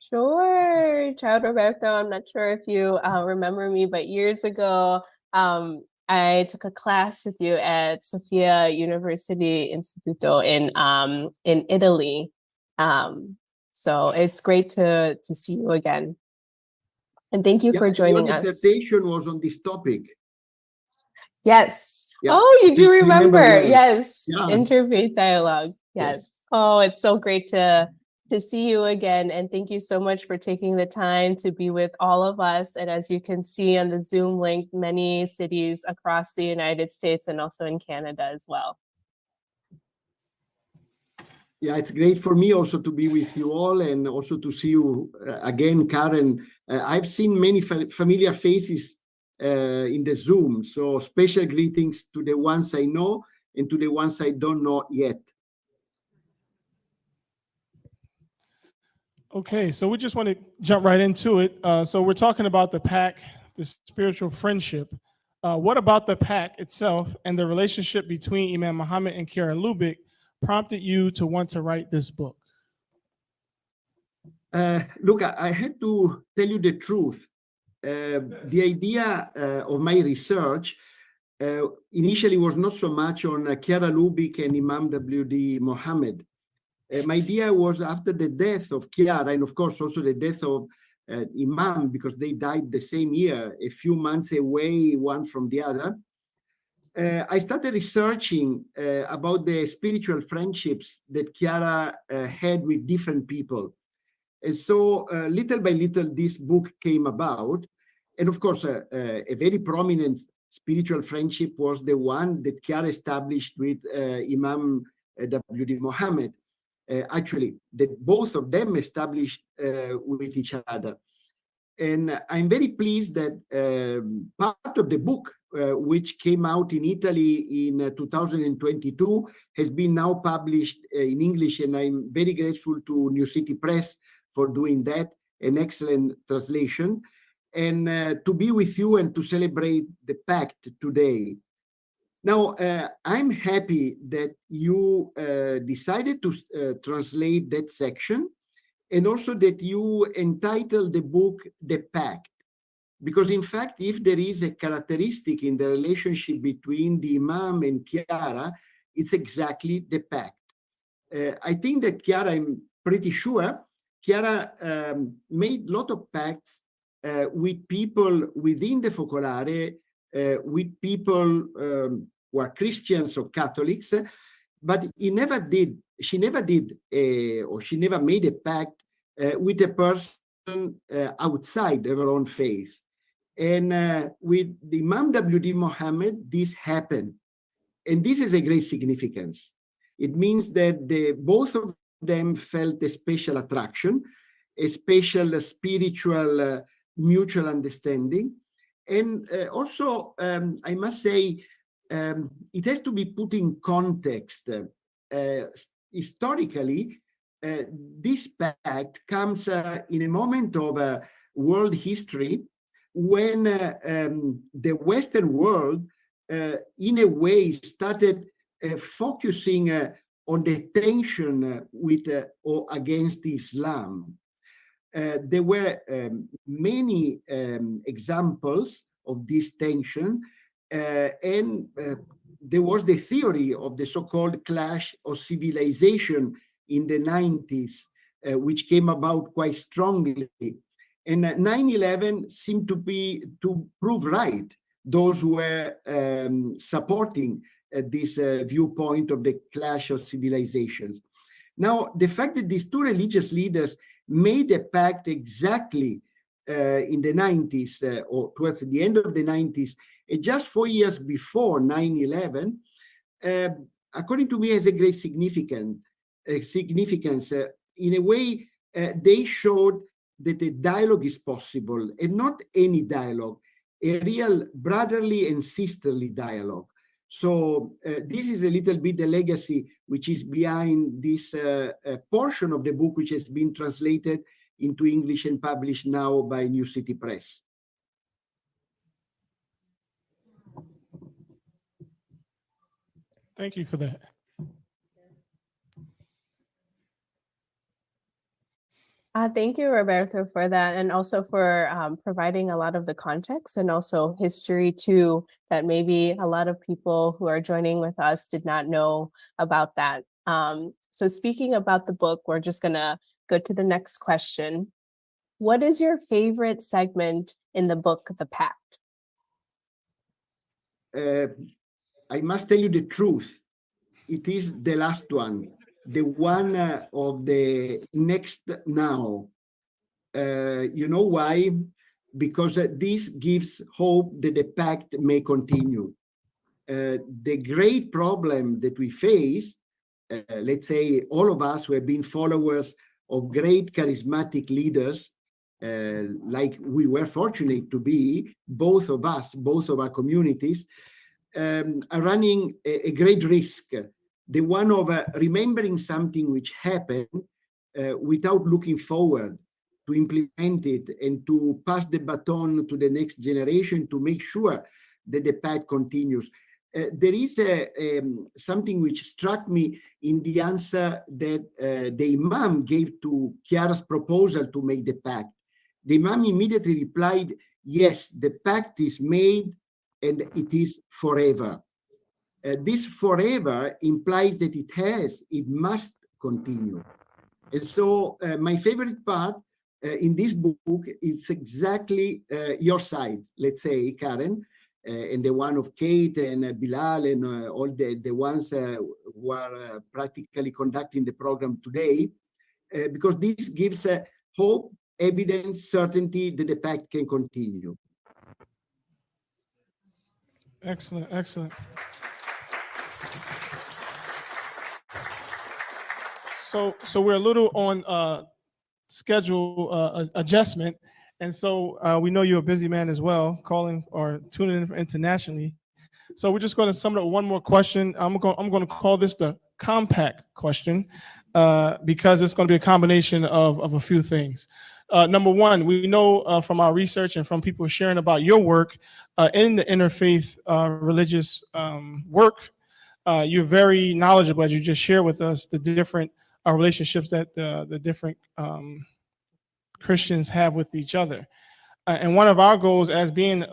Speaker 4: Sure, Ciao Roberto. I'm not sure if you remember me, but years ago, I took a class with you at Sofia University Instituto in Italy. So it's great to see you again. And thank you for joining
Speaker 5: your
Speaker 4: us.
Speaker 5: dissertation was on this topic.
Speaker 4: Yes.
Speaker 5: Yeah.
Speaker 4: Oh, you do remember.
Speaker 5: well.
Speaker 4: Yes.
Speaker 5: Yeah.
Speaker 4: Interfaith dialogue.
Speaker 5: Yes.
Speaker 4: Yes. Oh, it's so great to see you again. And thank you so much for taking the time to be with all of us. And as you can see on the Zoom link, many cities across the United States and also in Canada as well.
Speaker 5: Yeah, it's great for me also to be with you all and also to see you again, Karen. I've seen many familiar faces in the Zoom. So special greetings to the ones I know and to the ones I don't know yet.
Speaker 8: Okay, so we just want to jump right into it. So we're talking about the Pact, the spiritual friendship. What about the Pact itself and the relationship between Imam Mohammed and Chiara Lubich prompted you to want to write this book?
Speaker 5: Look, I have to tell you the truth. The idea of my research initially was not so much on Chiara Lubich and Imam W.D. Mohammed. My idea was after the death of Chiara, and of course also the death of Imam, because they died the same year, a few months away, one from the other. I started researching about the spiritual friendships that Chiara had with different people. And so little by little, this book came about. And of course, a very prominent spiritual friendship was the one that Chiara established with Imam W.D. Mohammed. Actually, that both of them established with each other. And I'm very pleased that part of the book, which came out in Italy in 2022, has been now published in English. And I'm very grateful to New City Press for doing that, an excellent translation, and to be with you and to celebrate the Pact today. Now, I'm happy that you decided to translate that section, and also that you entitled the book The Pact. Because in fact, if there is a characteristic in the relationship between the Imam and Chiara, it's exactly the Pact. I think that Chiara, I'm pretty sure, Chiara made a lot of pacts with people within the Focolare, with people who are Christians or Catholics, but she never made a pact with a person outside of her own faith. And with the Imam W.D. Mohammed, this happened. And this is a great significance. It means that both of them felt a special attraction, a special spiritual mutual understanding. And also, I must say, it has to be put in context. Historically, this pact comes in a moment of world history when the Western world, in a way, started focusing on the tension with or against Islam. There were many examples of this tension, and there was the theory of the so-called clash of civilization in the 90s, which came about quite strongly. And 9/11 seemed to prove right those who were supporting this viewpoint of the clash of civilizations. Now, the fact that these two religious leaders made a pact exactly in the 90s or towards the end of the 90s, just 4 years before 9/11, according to me, has a great significance. In a way, they showed that a dialogue is possible, and not any dialogue, a real brotherly and sisterly dialogue. So this is a little bit the legacy which is behind this portion of the book, which has been translated into English and published now by New City Press.
Speaker 8: Thank you for that.
Speaker 4: Thank you, Roberto, for that, and also for providing a lot of the context and also history too, that maybe a lot of people who are joining with us did not know about that. So speaking about the book, we're just gonna go to the next question. What is your favorite segment in the book, The Pact?
Speaker 5: I must tell you the truth. It is the last one, the one of the NextNow. You know why? Because this gives hope that the pact may continue. The great problem that we face, let's say all of us who have been followers of great charismatic leaders, like we were fortunate to be, both of us, both of our communities, are running a great risk. The one of remembering something which happened without looking forward to implement it and to pass the baton to the next generation to make sure that the path continues. There is something which struck me in the answer that the Imam gave to Chiara's proposal to make the pact. The Imam immediately replied, yes, the pact is made and it is forever. This forever implies that it must continue. And so my favorite part in this book is exactly your side, let's say, Karen, and the one of Kate and Bilal and all the ones who are practically conducting the program today, because this gives hope, evidence, certainty that the pact can continue.
Speaker 8: Excellent, excellent. So we're a little on schedule adjustment, and so we know you're a busy man as well, calling or tuning in internationally. So we're just going to sum it up with one more question. I'm going to call this the compact question because it's going to be a combination of a few things. Number one, we know from our research and from people sharing about your work in the interfaith religious work, you're very knowledgeable, as you just shared with us, the different relationships that the different Christians have with each other. And one of our goals as being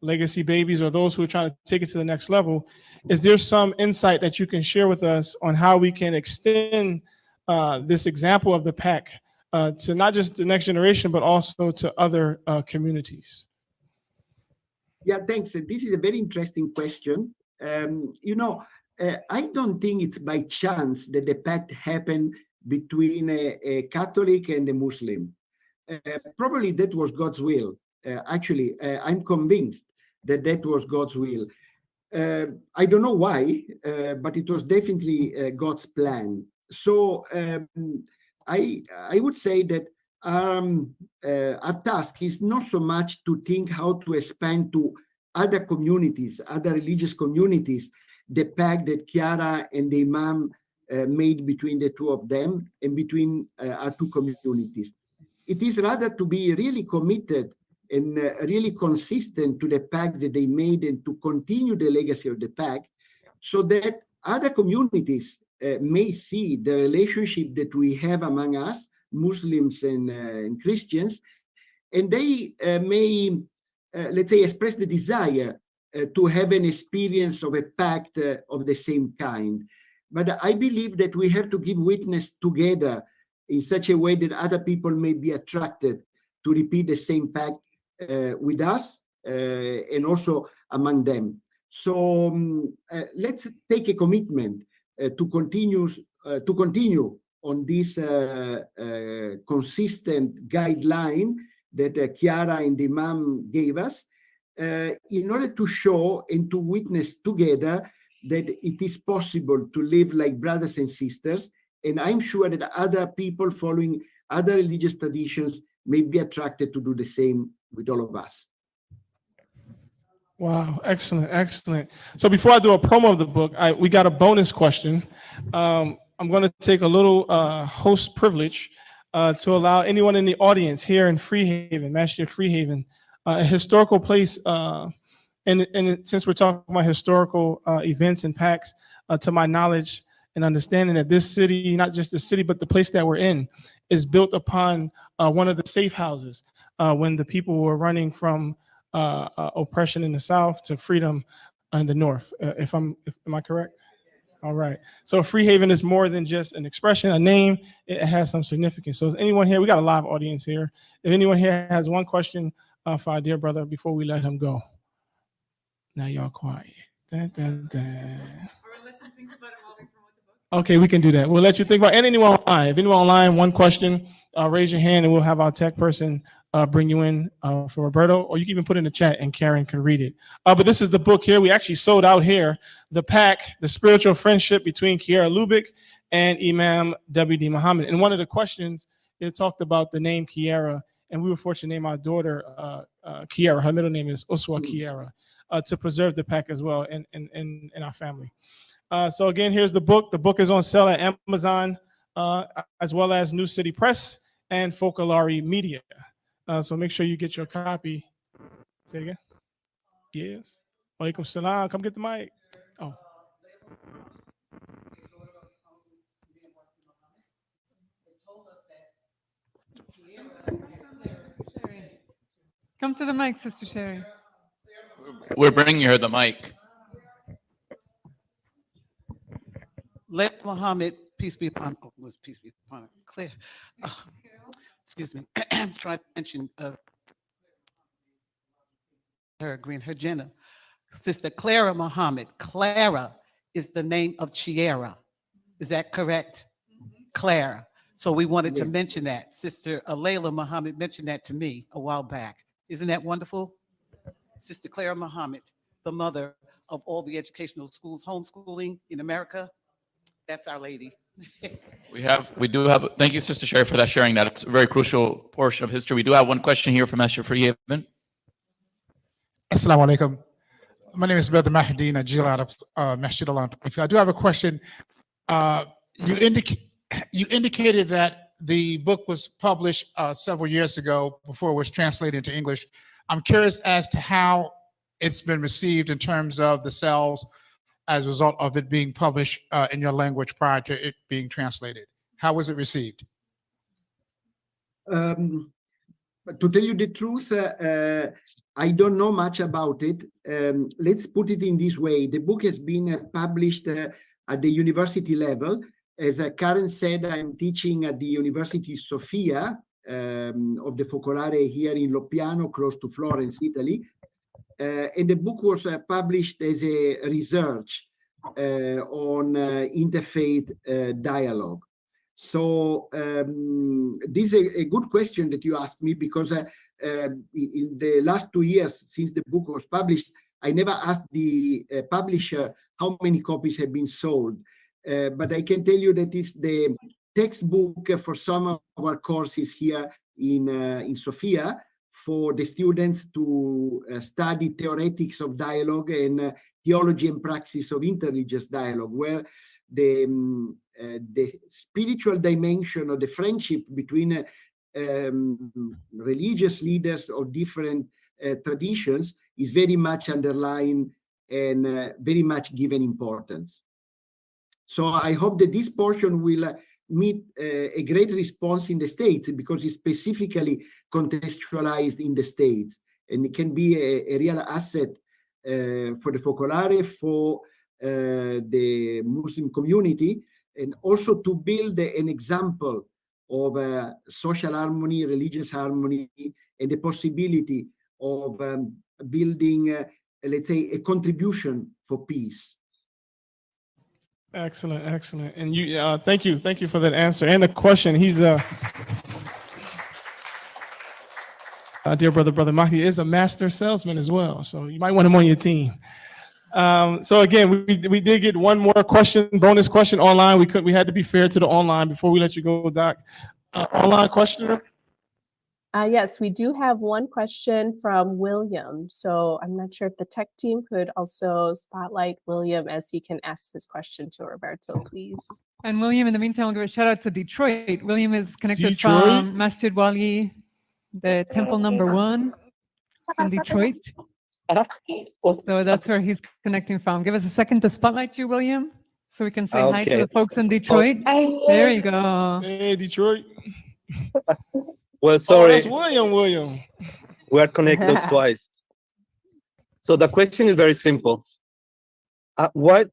Speaker 8: legacy babies or those who are trying to take it to the next level, is there some insight that you can share with us on how we can extend this example of the pact to not just the next generation, but also to other communities?
Speaker 5: Yeah, thanks. This is a very interesting question. I don't think it's by chance that the pact happened between a Catholic and a Muslim. Probably that was God's will. Actually, I'm convinced that that was God's will. I don't know why, but it was definitely God's plan. So I would say that our task is not so much to think how to expand to other communities, other religious communities, the pact that Chiara and the Imam made between the two of them and between our two communities. It is rather to be really committed and really consistent to the pact that they made and to continue the legacy of the pact, so that other communities may see the relationship that we have among us, Muslims and Christians, and they may, let's say, express the desire to have an experience of a pact of the same kind. But I believe that we have to give witness together in such a way that other people may be attracted to repeat the same pact with us and also among them. So let's take a commitment to continue on this consistent guideline that Chiara and the Imam gave us in order to show and to witness together that it is possible to live like brothers and sisters. And I'm sure that other people following other religious traditions may be attracted to do the same with all of us.
Speaker 8: Wow, excellent, excellent. So before I do a promo of the book, we got a bonus question. I'm going to take a little host privilege to allow anyone in the audience here in Freehaven, Master Freehaven, a historical place. And since we're talking about historical events and pacts, to my knowledge and understanding that this city, not just the city, but the place that we're in, is built upon one of the safe houses when the people were running from oppression in the South to freedom in the North. Am I correct? All right. So Freehaven is more than just an expression, a name. It has some significance. So is anyone here? We got a live audience here. If anyone here has one question for our dear brother before we let him go. Now y'all quiet. Dun, dun, dun. Okay, we can do that. We'll let you think about, and anyone online. If anyone online, one question, raise your hand and we'll have our tech person bring you in for Roberto, or you can even put it in the chat and Karen can read it. But this is the book here. We actually sold out here, The Pact, The Spiritual Friendship Between Chiara Lubich and Imam W.D. Mohammed. And one of the questions, it talked about the name Chiara, and we were fortunate to name our daughter Chiara. Her middle name is Uswa Chiara, to preserve the pact as well in our family. So again, here's the book. The book is on sale at Amazon, as well as New City Press and Focolari Media. So make sure you get your copy. Say it again. Yes. Walaikum salam. Come get the mic. Oh.
Speaker 1: Come to the mic, Sister Sherry.
Speaker 2: We're bringing her the mic.
Speaker 16: Let Mohammed, peace be upon Claire. Excuse me. I'm trying to mention her gender. Sister Clara Mohammed. Clara is the name of Chiara. Is that correct? Claire. So we wanted to mention that. Sister Alayla Mohammed mentioned that to me a while back. Isn't that wonderful? Sister Clara Mohammed, the mother of all the educational schools, homeschooling in America. That's our lady.
Speaker 2: We do have, thank you, Sister Sherry, for that sharing that. It's a very crucial portion of history. We do have one question here from Master Freehaven.
Speaker 17: Assalamu alaikum. My name is Brother Mahdi Najil out of Masjid Al. I do have a question. You indicated that the book was published several years ago before it was translated into English. I'm curious as to how it's been received in terms of the sales as a result of it being published in your language prior to it being translated. How was it received?
Speaker 5: To tell you the truth, I don't know much about it. Let's put it in this way. The book has been published at the university level. As Karen said, I'm teaching at the University Sofia of the Focolare here in Loppiano, close to Florence, Italy. And the book was published as a research on interfaith dialogue. So this is a good question that you asked me, because in the last 2 years since the book was published, I never asked the publisher how many copies have been sold. But I can tell you that it's the textbook for some of our courses here in Sofia for the students to study theoretics of dialogue and theology and praxis of interreligious dialogue, where the spiritual dimension of the friendship between religious leaders of different traditions is very much underlined and very much given importance. So I hope that this portion will meet a great response in the States, because it's specifically contextualized in the States, and it can be a real asset for the Focolare, for the Muslim community, and also to build an example of social harmony, religious harmony, and the possibility of building, let's say, a contribution for peace.
Speaker 8: Excellent, excellent. And you, thank you for that answer and the question. He's dear brother Mahdi is a master salesman as well, so you might want him on your team. So again, we did get one more question, bonus question online. We had to be fair to the online before we let you go, Doc. Online questioner.
Speaker 4: Yes, we do have one question from William. So I'm not sure if the tech team could also spotlight William as he can ask his question to Roberto, please.
Speaker 1: And William, in the meantime, I'll do a shout out to Detroit. William is connected
Speaker 8: Detroit?
Speaker 1: from Masjid Wali, the temple #1 in Detroit. So that's where he's connecting from. Give us a second to spotlight you, William, so we can say hi to the folks in Detroit. There you go.
Speaker 8: Hey, Detroit.
Speaker 18: Well, sorry.
Speaker 8: Oh, that's William.
Speaker 18: We are connected twice. So the question is very simple.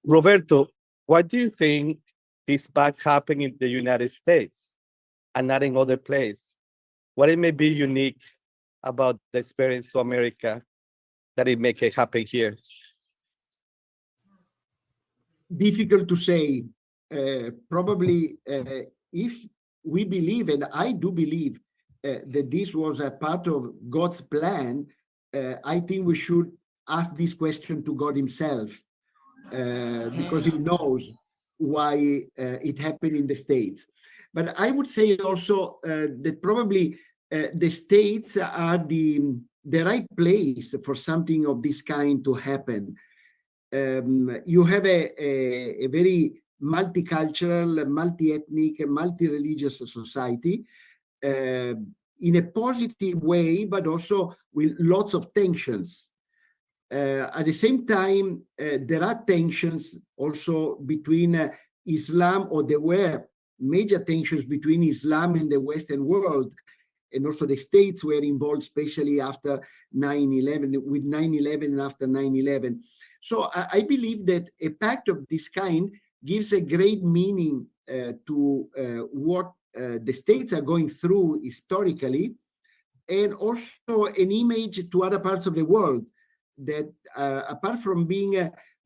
Speaker 18: Roberto, why do you think this pact happened in the United States and not in other places? What it may be unique about the experience to America that it make it happen here?
Speaker 5: Difficult to say. Probably if we believe, and I do believe, that this was a part of God's plan, I think we should ask this question to God himself, because he knows why it happened in the States. But I would say also that probably the States are the right place for something of this kind to happen. You have a very multicultural, multi-ethnic, multi-religious society, in a positive way, but also with lots of tensions. At the same time, there are tensions also between Islam, or there were major tensions between Islam and the Western world, and also the States were involved, especially after 9/11, with 9/11 and after 9/11. So I believe that a pact of this kind gives a great meaning to what the States are going through historically, and also an image to other parts of the world that apart from being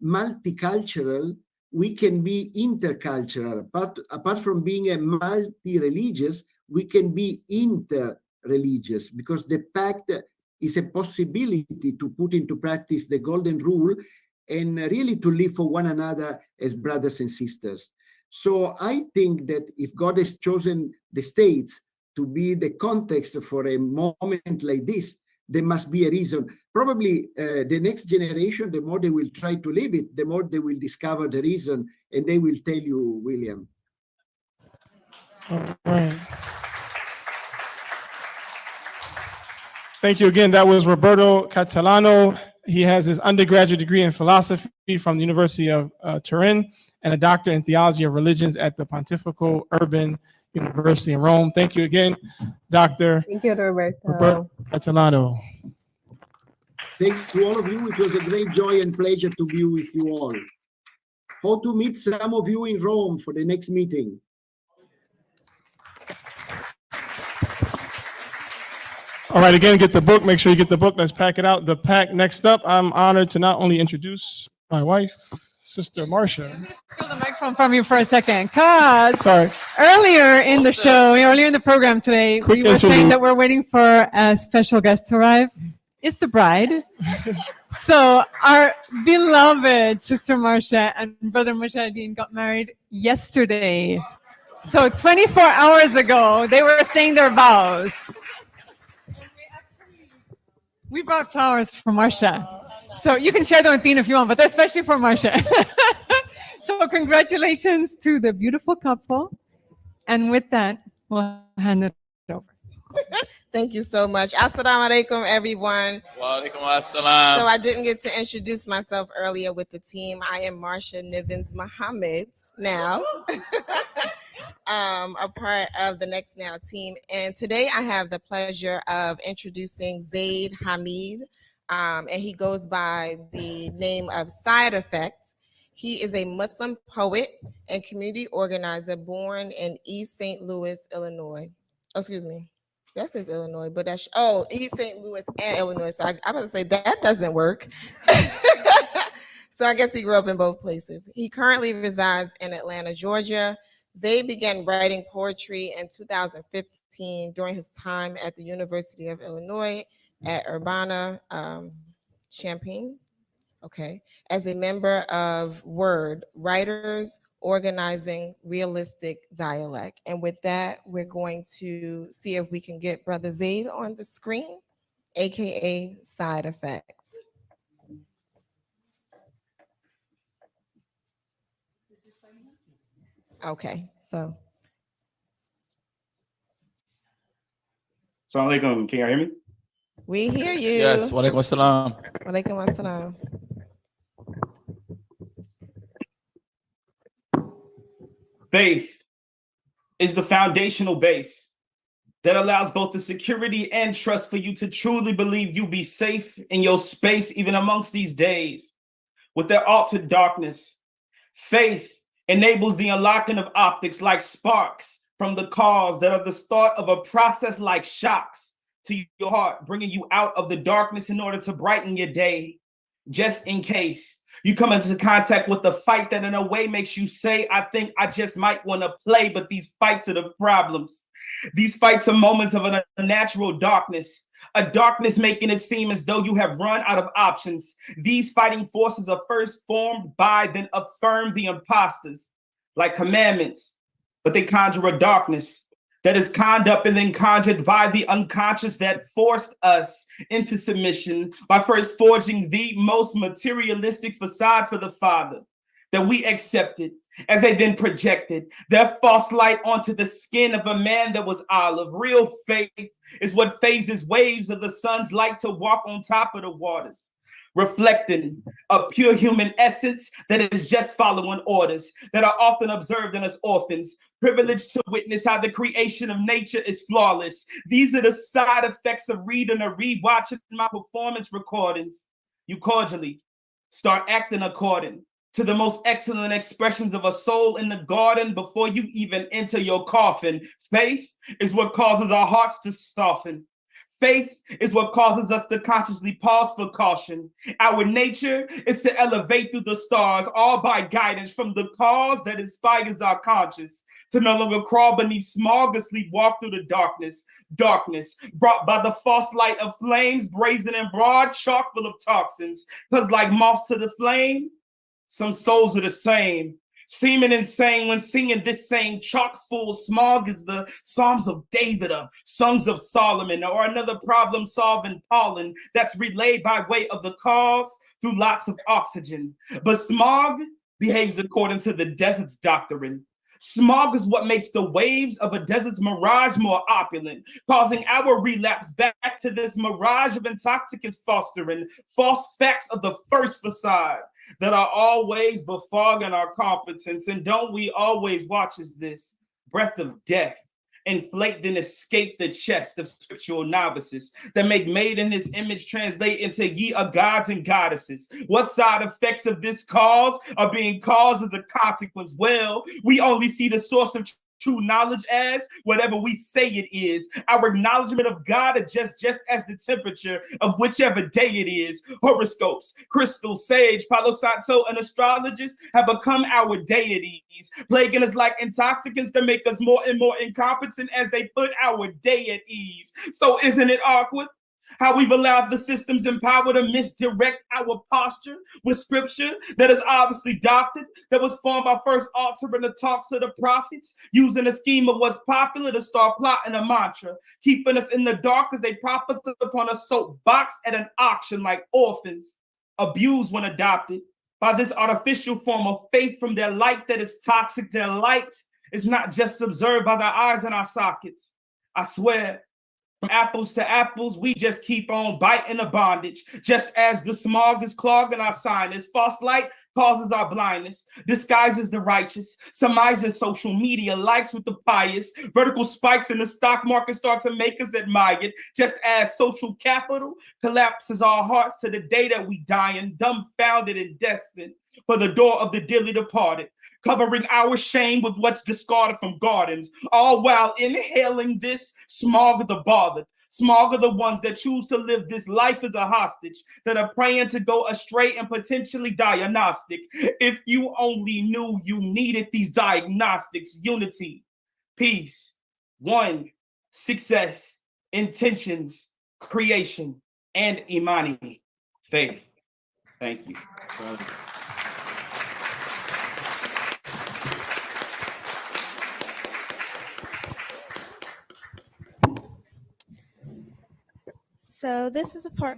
Speaker 5: multicultural, we can be intercultural. But apart from being a multi-religious, we can be inter-religious, because the pact is a possibility to put into practice the golden rule and really to live for one another as brothers and sisters. So I think that if God has chosen the States to be the context for a moment like this, there must be a reason. Probably the next generation, the more they will try to live it, the more they will discover the reason, and they will tell you, William.
Speaker 8: All right. Thank you again. That was Roberto Catalano. He has his undergraduate degree in philosophy from the University of Turin and a doctorate in theology of religions at the Pontifical Urban University in Rome. Thank you again, Dr.
Speaker 4: Thank you, Roberto
Speaker 8: Catalano.
Speaker 5: Thanks to all of you. It was a great joy and pleasure to be with you all. Hope to meet some of you in Rome for the next meeting.
Speaker 8: All right, again, get the book. Make sure you get the book. Let's pack it out. The pack. Next up, I'm honored to not only introduce my wife, Sister Marcia.
Speaker 1: Steal the microphone from you for a second, because
Speaker 8: Sorry.
Speaker 1: earlier in the show, earlier in the program today,
Speaker 8: Quick
Speaker 1: we were saying
Speaker 8: interlude.
Speaker 1: that we're waiting for a special guest to arrive. It's the bride. So our beloved Sister Marcia and Brother Mujahideen got married yesterday. So 24 hours ago, they were saying their vows. We brought flowers for Marcia. So you can share them with Dean if you want, but they're especially for Marcia. So congratulations to the beautiful couple. And with that, we'll hand it over.
Speaker 19: Thank you so much. Assalamu alaikum, everyone.
Speaker 2: Wa alaikum assalam.
Speaker 19: So I didn't get to introduce myself earlier with the team. I am Marcia Nivens Mohammed now, a part of the NextNow team. And today I have the pleasure of introducing Zaid Hamid, and he goes by the name of Side Effects. He is a Muslim poet and community organizer born in East St. Louis, Illinois. Oh, excuse me. That says Illinois, but that's, oh, East St. Louis and Illinois. So I'm about to say that doesn't work. So I guess he grew up in both places. He currently resides in Atlanta, Georgia. Zaid began writing poetry in 2015 during his time at the University of Illinois at Urbana-Champaign. Okay, as a member of WORD, Writers Organizing Realistic Dialect. And with that, we're going to see if we can get Brother Zaid on the screen, AKA Side Effects. Okay, so.
Speaker 20: Assalamu alaikum. Can you hear me?
Speaker 19: We hear you.
Speaker 2: Yes, wa alaikum assalam.
Speaker 19: Wa alaikum assalam.
Speaker 20: Faith is the foundational base that allows both the security and trust for you to truly believe you be safe in your space, even amongst these days with their altered darkness. Faith enables the unlocking of optics like sparks from the cause that are the start of a process like shocks to your heart, bringing you out of the darkness in order to brighten your day. Just in case you come into contact with a fight that in a way makes you say, I think I just might want to play, but these fights are the problems. These fights are moments of an unnatural darkness, a darkness making it seem as though you have run out of options. These fighting forces are first formed by, then affirm the imposters, like commandments, but they conjure a darkness that is conned up and then conjured by the unconscious that forced us into submission by first forging the most materialistic facade for the Father that we accepted as they then projected their false light onto the skin of a man that was olive. Real faith is what phases waves of the sun's light to walk on top of the waters, reflecting a pure human essence that is just following orders that are often observed in us orphans, privileged to witness how the creation of nature is flawless. These are the side effects of reading or rewatching my performance recordings. You cordially start acting according to the most excellent expressions of a soul in the garden before you even enter your coffin. Faith is what causes our hearts to soften. Faith is what causes us to consciously pause for caution. Our nature is to elevate through the stars, all by guidance from the cause that inspires our conscience, to no longer crawl beneath smog or sleep, walk through the darkness. Darkness brought by the false light of flames, brazen and broad, chock full of toxins. Because like moths to the flame, some souls are the same. Seeming insane when singing this same chock full smog is the Psalms of David, Songs of Solomon, or another problem-solving pollen that's relayed by way of the cause through lots of oxygen. But smog behaves according to the desert's doctrine. Smog is what makes the waves of a desert's mirage more opulent, causing our relapse back to this mirage of intoxicants fostering false facts of the first facade that are always befogging our competence. And don't we always watch as this breath of death inflate then escape the chest of scriptural novices that make made in his image translate into ye are gods and goddesses? What side effects of this cause are being caused as a consequence? Well, we only see the source of true knowledge as whatever we say it is. Our acknowledgement of God adjusts just as the temperature of whichever day it is. Horoscopes, crystal, sage, Palo Santo, and astrologists have become our deities, plaguing us like intoxicants that make us more and more incompetent as they put our day at ease. So isn't it awkward How we've allowed the systems in power to misdirect our posture with scripture that is obviously doctored, that was formed by first altering the talks of the prophets, using a scheme of what's popular to start plotting a mantra, keeping us in the dark as they prop us upon a soapbox at an auction like orphans, abused when adopted by this artificial form of faith from their light that is toxic. Their light is not just observed by the eyes in our sockets. I swear, from apples to apples, we just keep on biting the bondage. Just as the smog is clogging our sinus, false light causes our blindness, disguises the righteous, surmises social media likes with the pious, vertical spikes in the stock market start to make us admired, just as social capital collapses our hearts to the day that we die and dumbfounded and destined for the door of the dearly departed, covering our shame with what's discarded from gardens, all while inhaling this smog of the bothered, smog of the ones that choose to live this life as a hostage, that are praying to go astray and potentially diagnostic. If you only knew you needed these diagnostics: unity, peace, one, success, intentions, creation, and Imani, faith. Thank you.
Speaker 3: So this is a part.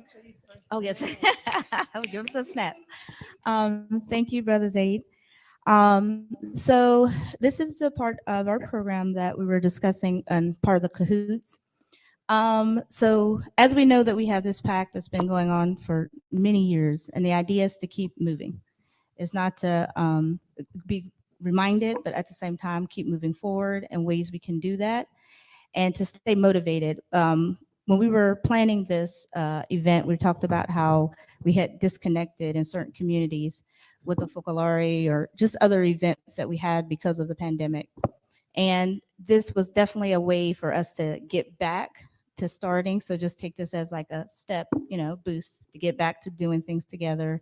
Speaker 3: Oh, yes. I'll give him some snaps. Thank you, Brother Zaid. So this is the part of our program that we were discussing and part of the cahoots. So as we know that we have this pact that's been going on for many years, and the idea is to keep moving. It's not to be reminded, but at the same time, keep moving forward and ways we can do that and to stay motivated. When we were planning this event, we talked about how we had disconnected in certain communities with the Focolare or just other events that we had because of the pandemic. And this was definitely a way for us to get back to starting. So just take this as like a step, boost to get back to doing things together,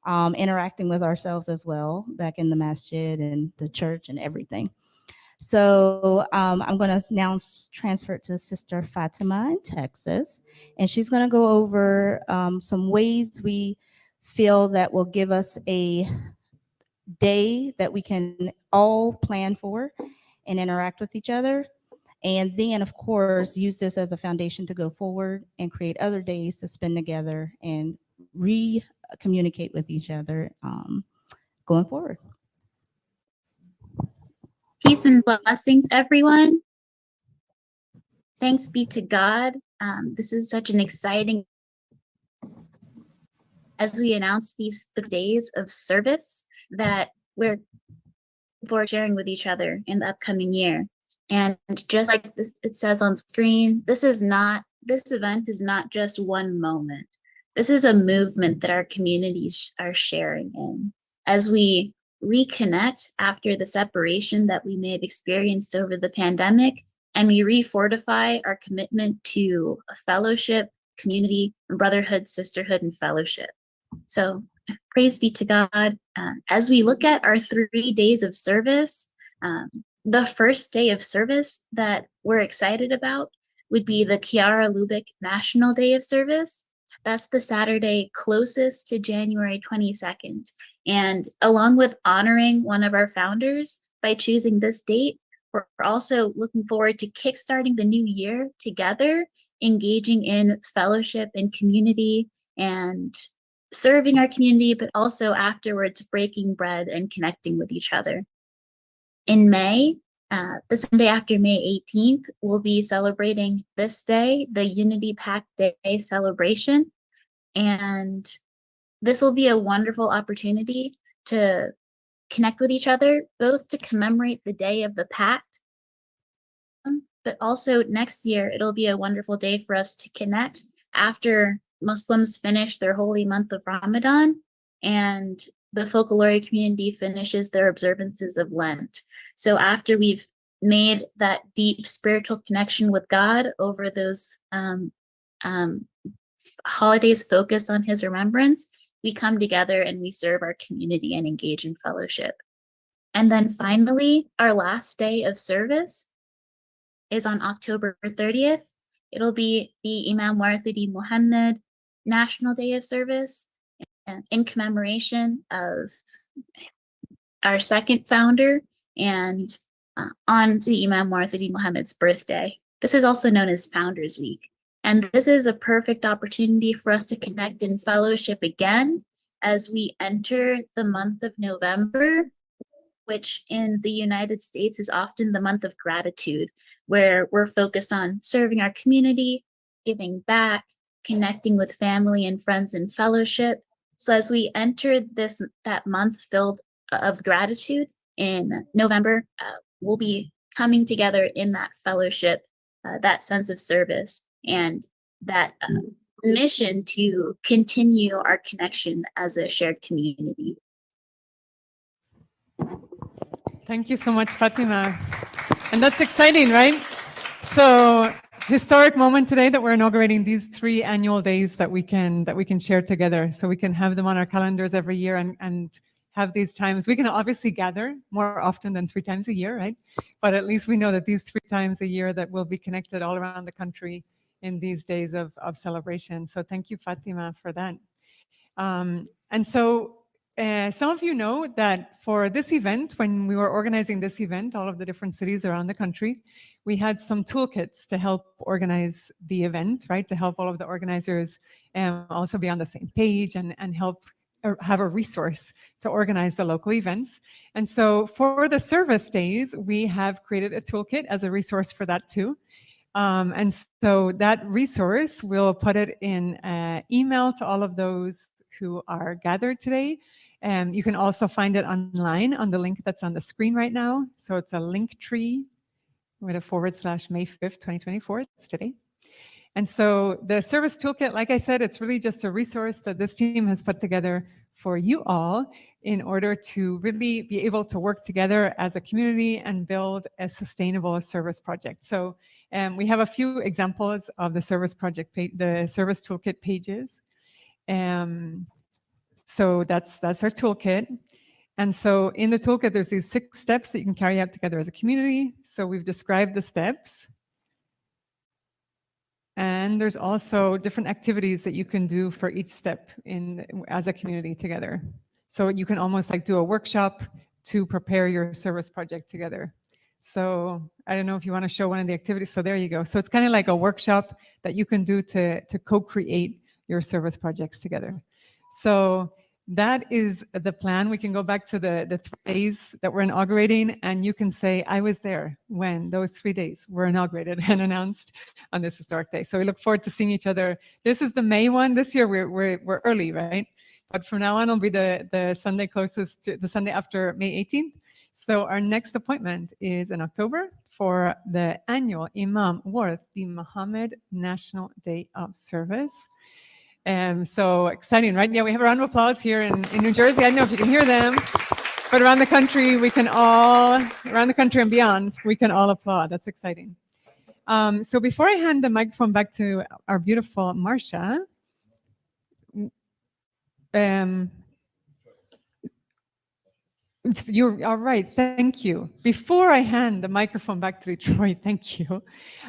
Speaker 3: interacting with ourselves as well, back in the masjid and the church and everything. So I'm going to now transfer it to Sister Fatima in Texas, and she's going to go over some ways we feel that will give us a day that we can all plan for and interact with each other. And then, of course, use this as a foundation to go forward and create other days to spend together and re-communicate with each other going forward.
Speaker 10: Peace and blessings, everyone. Thanks be to God. This is such an exciting, as we announce these 3 days of service that we're for sharing with each other in the upcoming year. And just like this, it says on screen, this event is not just one moment. This is a movement that our communities are sharing in. As we reconnect after the separation that we may have experienced over the pandemic, and we refortify our commitment to a fellowship, community, brotherhood, sisterhood, and fellowship. So praise be to God. As we look at our 3 days of service, the first day of service that we're excited about would be the Chiara Lubich National Day of Service. That's the Saturday closest to January 22nd. And along with honoring one of our founders by choosing this date, we're also looking forward to kickstarting the new year together, engaging in fellowship and community and serving our community, but also afterwards breaking bread and connecting with each other. In May, the Sunday after May 18th, we'll be celebrating this day, the Unity Pact Day celebration. And this will be a wonderful opportunity to connect with each other, both to commemorate the day of the Pact, but also next year, it'll be a wonderful day for us to connect after Muslims finish their holy month of Ramadan and the Focolare community finishes their observances of Lent. So after we've made that deep spiritual connection with God over those holidays focused on his remembrance, we come together and we serve our community and engage in fellowship. And then finally, our last day of service is on October 30th. It'll be the Imam Mohammed National Day of Service in commemoration of our second founder and on the Imam Mohammed's birthday. This is also known as Founders Week. And this is a perfect opportunity for us to connect in fellowship again as we enter the month of November, which in the United States is often the month of gratitude, where we're focused on serving our community, giving back, connecting with family and friends in fellowship. So as we enter that month filled of gratitude in November, we'll be coming together in that fellowship, that sense of service, and that mission to continue our connection as a shared community.
Speaker 1: Thank you so much, Fatima. And that's exciting, right? So historic moment today that we're inaugurating these 3 annual days that we can share together. So we can have them on our calendars every year and have these times. We can obviously gather more often than 3 times a year, right? But at least we know that these 3 times a year that we'll be connected all around the country in these days of celebration. So thank you, Fatima, for that. And so some of you know that for this event, when we were organizing this event, all of the different cities around the country, we had some toolkits to help organize the event, right? To help all of the organizers also be on the same page and help have a resource to organize the local events. And so for the service days, we have created a toolkit as a resource for that too. And so that resource, we'll put it in an email to all of those who are gathered today. You can also find it online on the link that's on the screen right now. So it's a link tree with a / May 5th, 2024. It's today. And so the service toolkit, like I said, it's really just a resource that this team has put together for you all in order to really be able to work together as a community and build a sustainable service project. So we have a few examples of the service project, the service toolkit pages. So that's our toolkit. And so in the toolkit, there's these 6 steps that you can carry out together as a community. So we've described the steps. And there's also different activities that you can do for each step as a community together. So you can almost like do a workshop to prepare your service project together. So I don't know if you want to show one of the activities. So there you go. So it's kind of like a workshop that you can do to co-create your service projects together. So that is the plan. We can go back to the 3 days that we're inaugurating, and you can say, I was there when those 3 days were inaugurated and announced on this historic day. So we look forward to seeing each other. This is the May one. This year we're early, right? But from now on, it'll be the Sunday closest to the Sunday after May 18th. So our next appointment is in October for the annual Imam Mohammed National Day of Service. So exciting, right? Yeah, we have a round of applause here in New Jersey. I don't know if you can hear them, but around the country, around the country and beyond, we can all applaud. That's exciting. So before I hand the microphone back to our beautiful Marcia, you're all right. Thank you. Before I hand the microphone back to Detroit, thank you.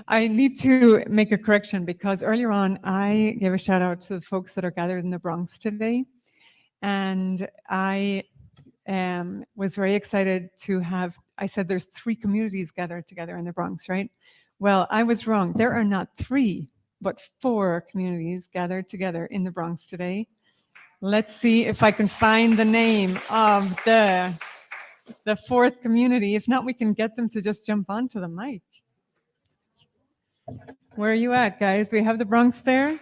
Speaker 1: I need to make a correction because earlier on I gave a shout out to the folks that are gathered in the Bronx today. And I was very excited to have, I said there's 3 communities gathered together in the Bronx, right? Well, I was wrong. There are not 3, but 4 communities gathered together in the Bronx today. Let's see if I can find the name of the 4th community. If not, we can get them to just jump onto the mic. Where are you at, guys? We have the Bronx there.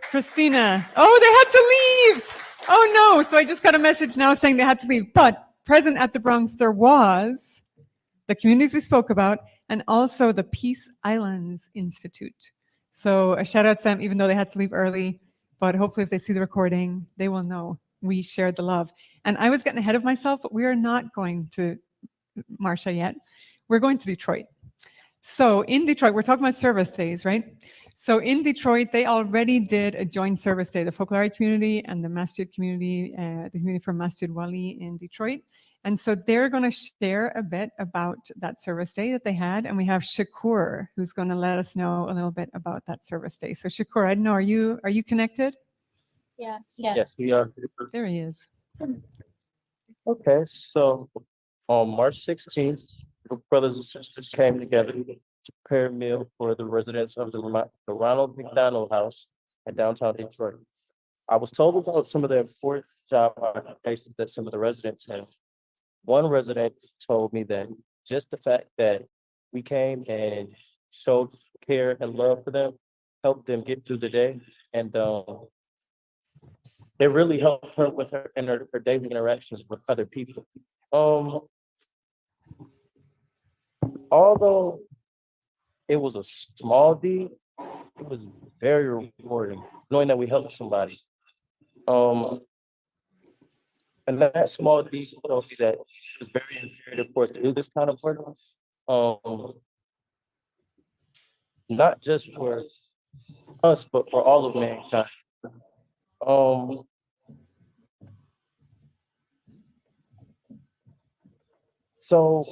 Speaker 1: Christina. Oh, they had to leave. Oh, no. So I just got a message now saying they had to leave. But present at the Bronx, there was the communities we spoke about and also the Peace Islands Institute. So a shout out to them, even though they had to leave early. But hopefully if they see the recording, they will know we shared the love. And I was getting ahead of myself, but we are not going to Marcia yet. We're going to Detroit. So in Detroit, we're talking about service days, right? So in Detroit, they already did a joint service day, the Folklore community and the Masjid community, the community for Masjid Wali in Detroit. And so they're going to share a bit about that service day that they had. And we have Shakur, who's going to let us know a little bit about that service day. So Shakur, I don't know, are you connected?
Speaker 10: Yes.
Speaker 21: Yes, we are.
Speaker 1: There he is.
Speaker 21: Okay, so on March 16th, the brothers and sisters came together to prepare a meal for the residents of the Ronald McDonald House in downtown Detroit. I was told about some of the important job occupations that some of the residents have. One resident told me that just the fact that we came and showed care and love for them helped them get through the day, and it really helped her with her daily interactions with other people. Although it was a small deed, it was very rewarding knowing that we helped somebody. And that small deed told me that it's very imperative for us to do this kind of work. Not just for us, but for all of mankind. So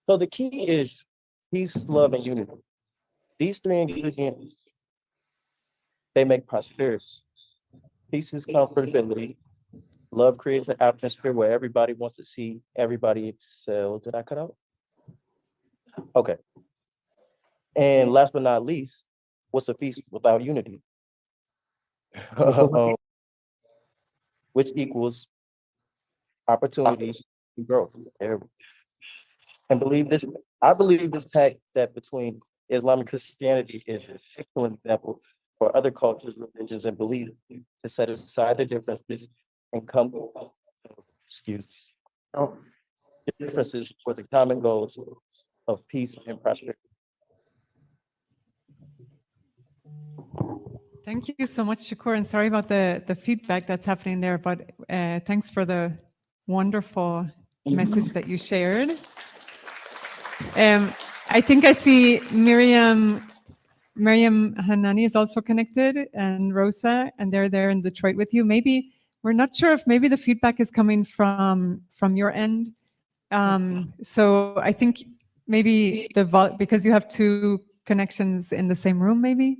Speaker 21: the key is peace, love, and unity. These three ingredients, they make prosperity. Peace is comfortability. Love creates an atmosphere where everybody wants to see everybody excel. Did I cut out? Okay. And last but not least, what's a feast without unity? Which equals opportunity and growth. And I believe this pact that between Islam and Christianity is an excellent example for other cultures, religions, and beliefs to set aside the differences and come, differences for the common goals of peace and prosperity.
Speaker 1: Thank you so much, Shakur, and sorry about the feedback that's happening there, but thanks for the wonderful message that you shared. I think I see Miriam Hanani is also connected, and Rosa, and they're there in Detroit with you. Maybe, we're not sure if maybe the feedback is coming from your end. So I think maybe because you have two connections in the same room, maybe.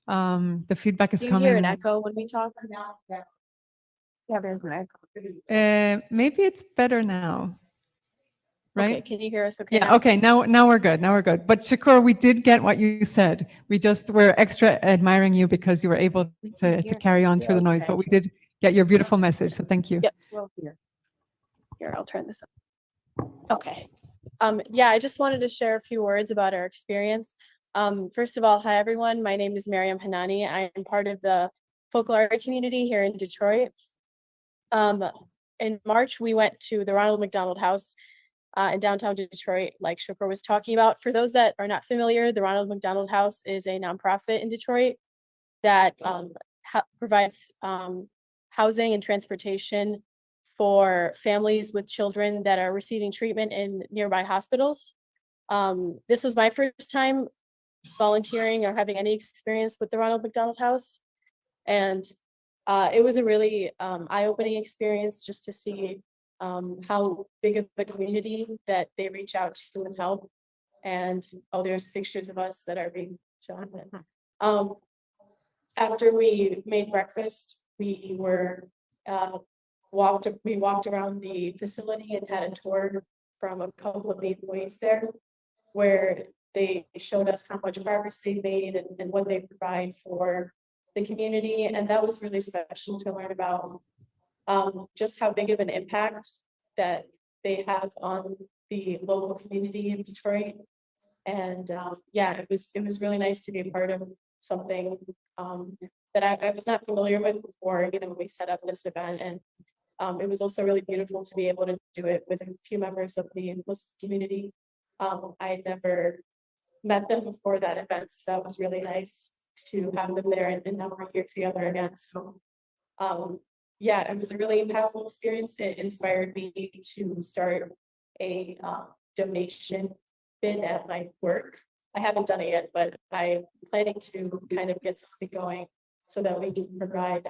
Speaker 1: The feedback is
Speaker 22: Do you
Speaker 1: coming.
Speaker 22: hear an echo when we talk? Yeah, there's an echo.
Speaker 1: Maybe it's better now, right?
Speaker 22: Okay, can you hear us okay?
Speaker 1: Yeah, okay, now we're good, now we're good. But Shakur, we did get what you said. We're extra admiring you because you were able to carry on through the noise, but we did get your beautiful message, so thank you.
Speaker 22: Yep, well, here, I'll turn this up. Okay. Yeah, I just wanted to share a few words about our experience. First of all, hi everyone. My name is Miriam Hanani. I am part of the folklore community here in Detroit. In March, we went to the Ronald McDonald House in downtown Detroit, like Shakur was talking about. For those that are not familiar, the Ronald McDonald House is a nonprofit in Detroit that provides housing and transportation for families with children that are receiving treatment in nearby hospitals. This was my first time volunteering or having any experience with the Ronald McDonald House. And it was a really eye-opening experience just to see how big of a community that they reach out to and help. And there's pictures of us that are being shown. After we made breakfast, we walked around the facility and had a tour from a couple of the employees there, where they showed us how much progress they made and what they provide for the community. And that was really special to learn about just how big of an impact that they have on the local community in Detroit. And yeah, it was really nice to be a part of something that I was not familiar with before, when we set up this event. And it was also really beautiful to be able to do it with a few members of the Muslim community. I had never met them before that event, so that was really nice to have them there, and now we're here together again. So yeah, it was a really powerful experience. It inspired me to start a donation bid at my work. I haven't done it yet, but I'm planning to kind of get something going so that we can provide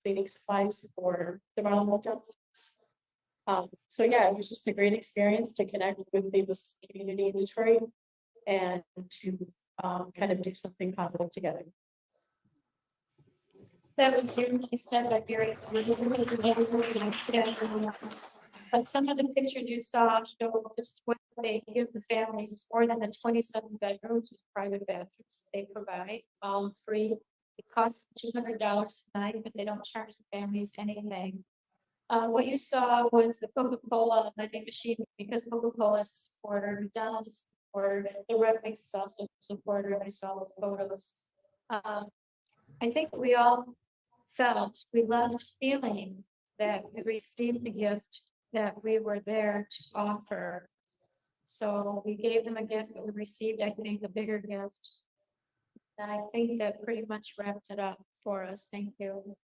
Speaker 22: cleaning supplies for the Ronald McDonald's. So yeah, it was just a great experience to connect with the Muslim community in Detroit and to kind of do something positive together.
Speaker 10: That was beautifully said by Gary. But some of the pictures you saw show just what they give the families, more than the 27 bedrooms with private bathrooms they provide, all free. It costs $200 a night, but they don't charge the families anything. What you saw was the Coca-Cola vending machine, because Coca-Cola is a supporter, McDonald's is a supporter, the Red Wings is also a supporter. I saw those photos. I think we all we loved feeling that we received the gift that we were there to offer. So we gave them a gift, but we received, I think, a bigger gift. And I think that pretty much wrapped it up for us. Thank you.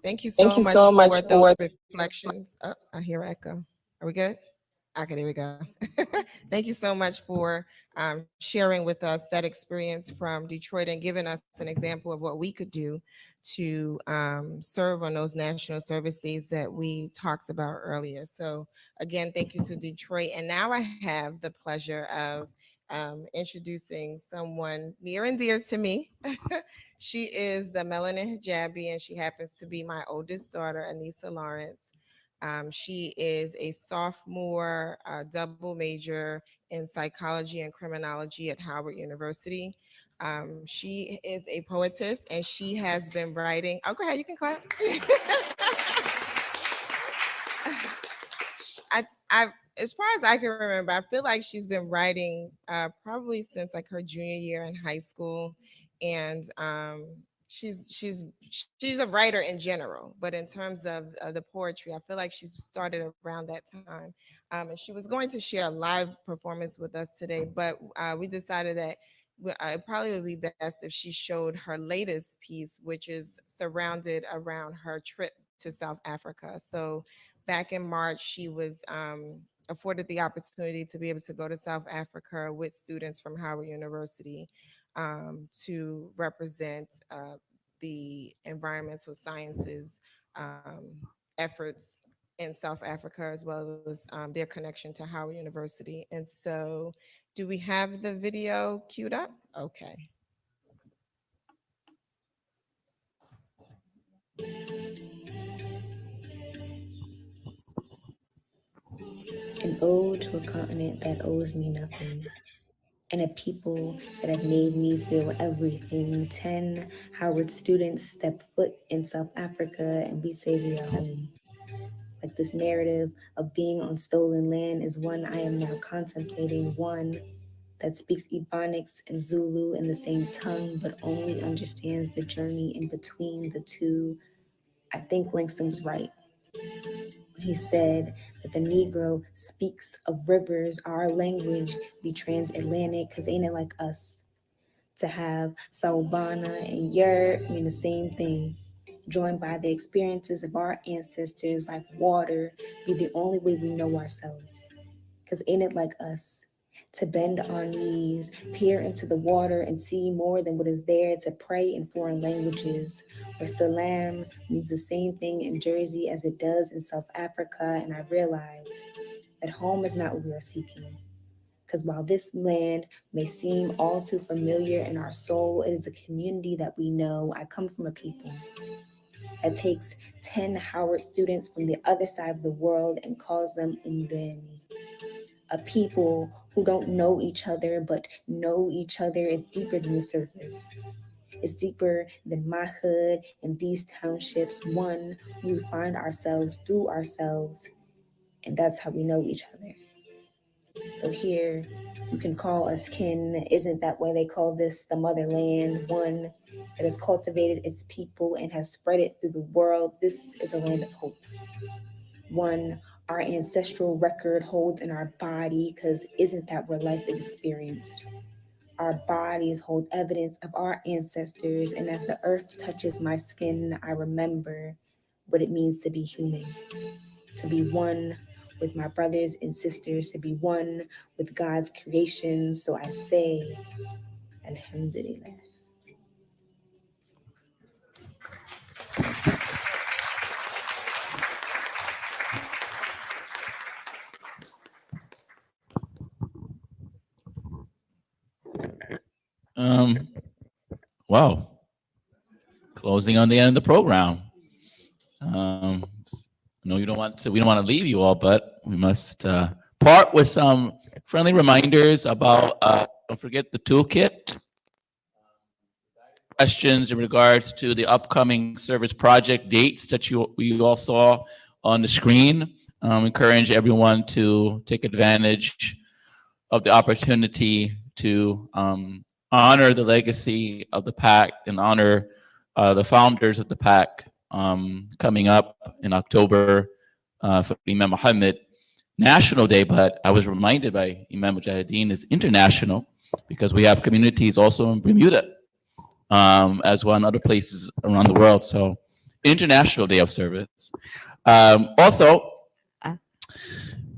Speaker 19: Thank you so much for those reflections. Oh, I hear echo. Are we good? Okay, there we go. Thank you so much for sharing with us that experience from Detroit and giving us an example of what we could do to serve on those national service days that we talked about earlier. So again, thank you to Detroit. And now I have the pleasure of introducing someone near and dear to me. She is the Melanin Hijabi, and she happens to be my oldest daughter, Anissa Lawrence. She is a sophomore double major in psychology and criminology at Howard University. She is a poetess, and she has been writing. Oh, go ahead, you can clap. As far as I can remember, I feel like she's been writing probably since like her junior year in high school, and she's a writer in general, but in terms of the poetry, I feel like she's started around that time. And she was going to share a live performance with us today, but we decided that it probably would be best if she showed her latest piece, which is surrounded around her trip to South Africa. So back in March, she was afforded the opportunity to be able to go to South Africa with students from Howard University to represent the environmental sciences efforts in South Africa, as well as their connection to Howard University. And so, do we have the video queued up? Okay.
Speaker 6: An ode to a continent that owes me nothing, and a people that have made me feel everything. 10 Howard students step foot in South Africa and we say we are home. Like this narrative of being on stolen land is one I am now contemplating, one that speaks Ebonics and Zulu in the same tongue, but only understands the journey in between the two. I think Langston was right. He said that the Negro speaks of rivers, our language be transatlantic, because ain't it like us? To have Saubana and Yer mean the same thing, joined by the experiences of our ancestors like water, be the only way we know ourselves. Because ain't it like us? To bend our knees, peer into the water and see more than what is there, to pray in foreign languages, where salam means the same thing in Jersey as it does in South Africa, and I realize that home is not what we are seeking. Because while this land may seem all too familiar in our soul, it is a community that we know. I come from a people that takes 10 Howard students from the other side of the world and calls them Umbeni. A people who don't know each other, but know each other is deeper than the surface. It's deeper than my hood and these townships. One, we find ourselves through ourselves, and that's how we know each other. So here, you can call us kin. Isn't that why they call this the motherland? One that has cultivated its people and has spread it through the world. This is a land of hope. One our ancestral record holds in our body, because isn't that where life is experienced? Our bodies hold evidence of our ancestors, and as the earth touches my skin, I remember what it means to be human, to be one with my brothers and sisters, to be one with God's creation. So I say, Alhamdulillah.
Speaker 2: Wow. Closing on the end of the program. No, we don't want to leave you all, but we must part with some friendly reminders about, don't forget the toolkit. Questions in regards to the upcoming service project dates that you all saw on the screen. Encourage everyone to take advantage of the opportunity to honor the legacy of the Pact and honor the founders of the Pact coming up in October for Imam Mohammed National Day. But I was reminded by Imam Mujahideen is international because we have communities also in Bermuda as well in other places around the world. So International Day of Service. Also,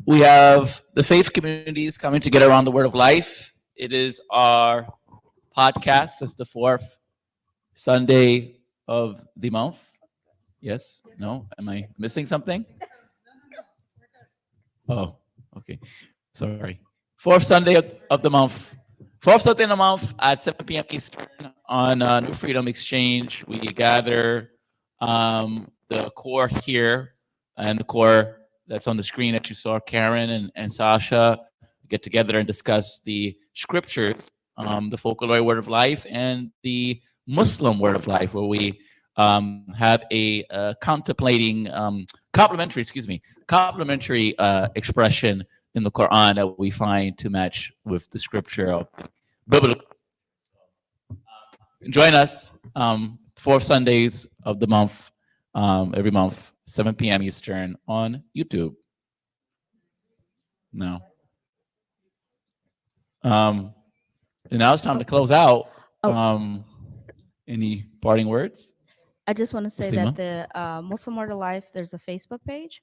Speaker 2: we have the faith communities coming together around the Word of Life. It is our podcast. It's the 4th Sunday of the month. Yes? No? Am I missing something? Oh, okay. Sorry. 4th Sunday of the month. 4th Sunday of the month at 7 p.m. Eastern on New Freedom Exchange. We gather the core here and the core that's on the screen that you saw, Karen and Sasha, get together and discuss the scriptures, the folklore Word of Life and the Muslim Word of Life, where we have a complementary expression in the Quran that we find to match with the scripture of biblical. Join us 4 Sundays of the month, every month, 7 p.m. Eastern on YouTube. No. And now it's time to close out. Any parting words?
Speaker 3: I just want to say
Speaker 2: Muslima?
Speaker 3: that the Muslim Word of Life, there's a Facebook page,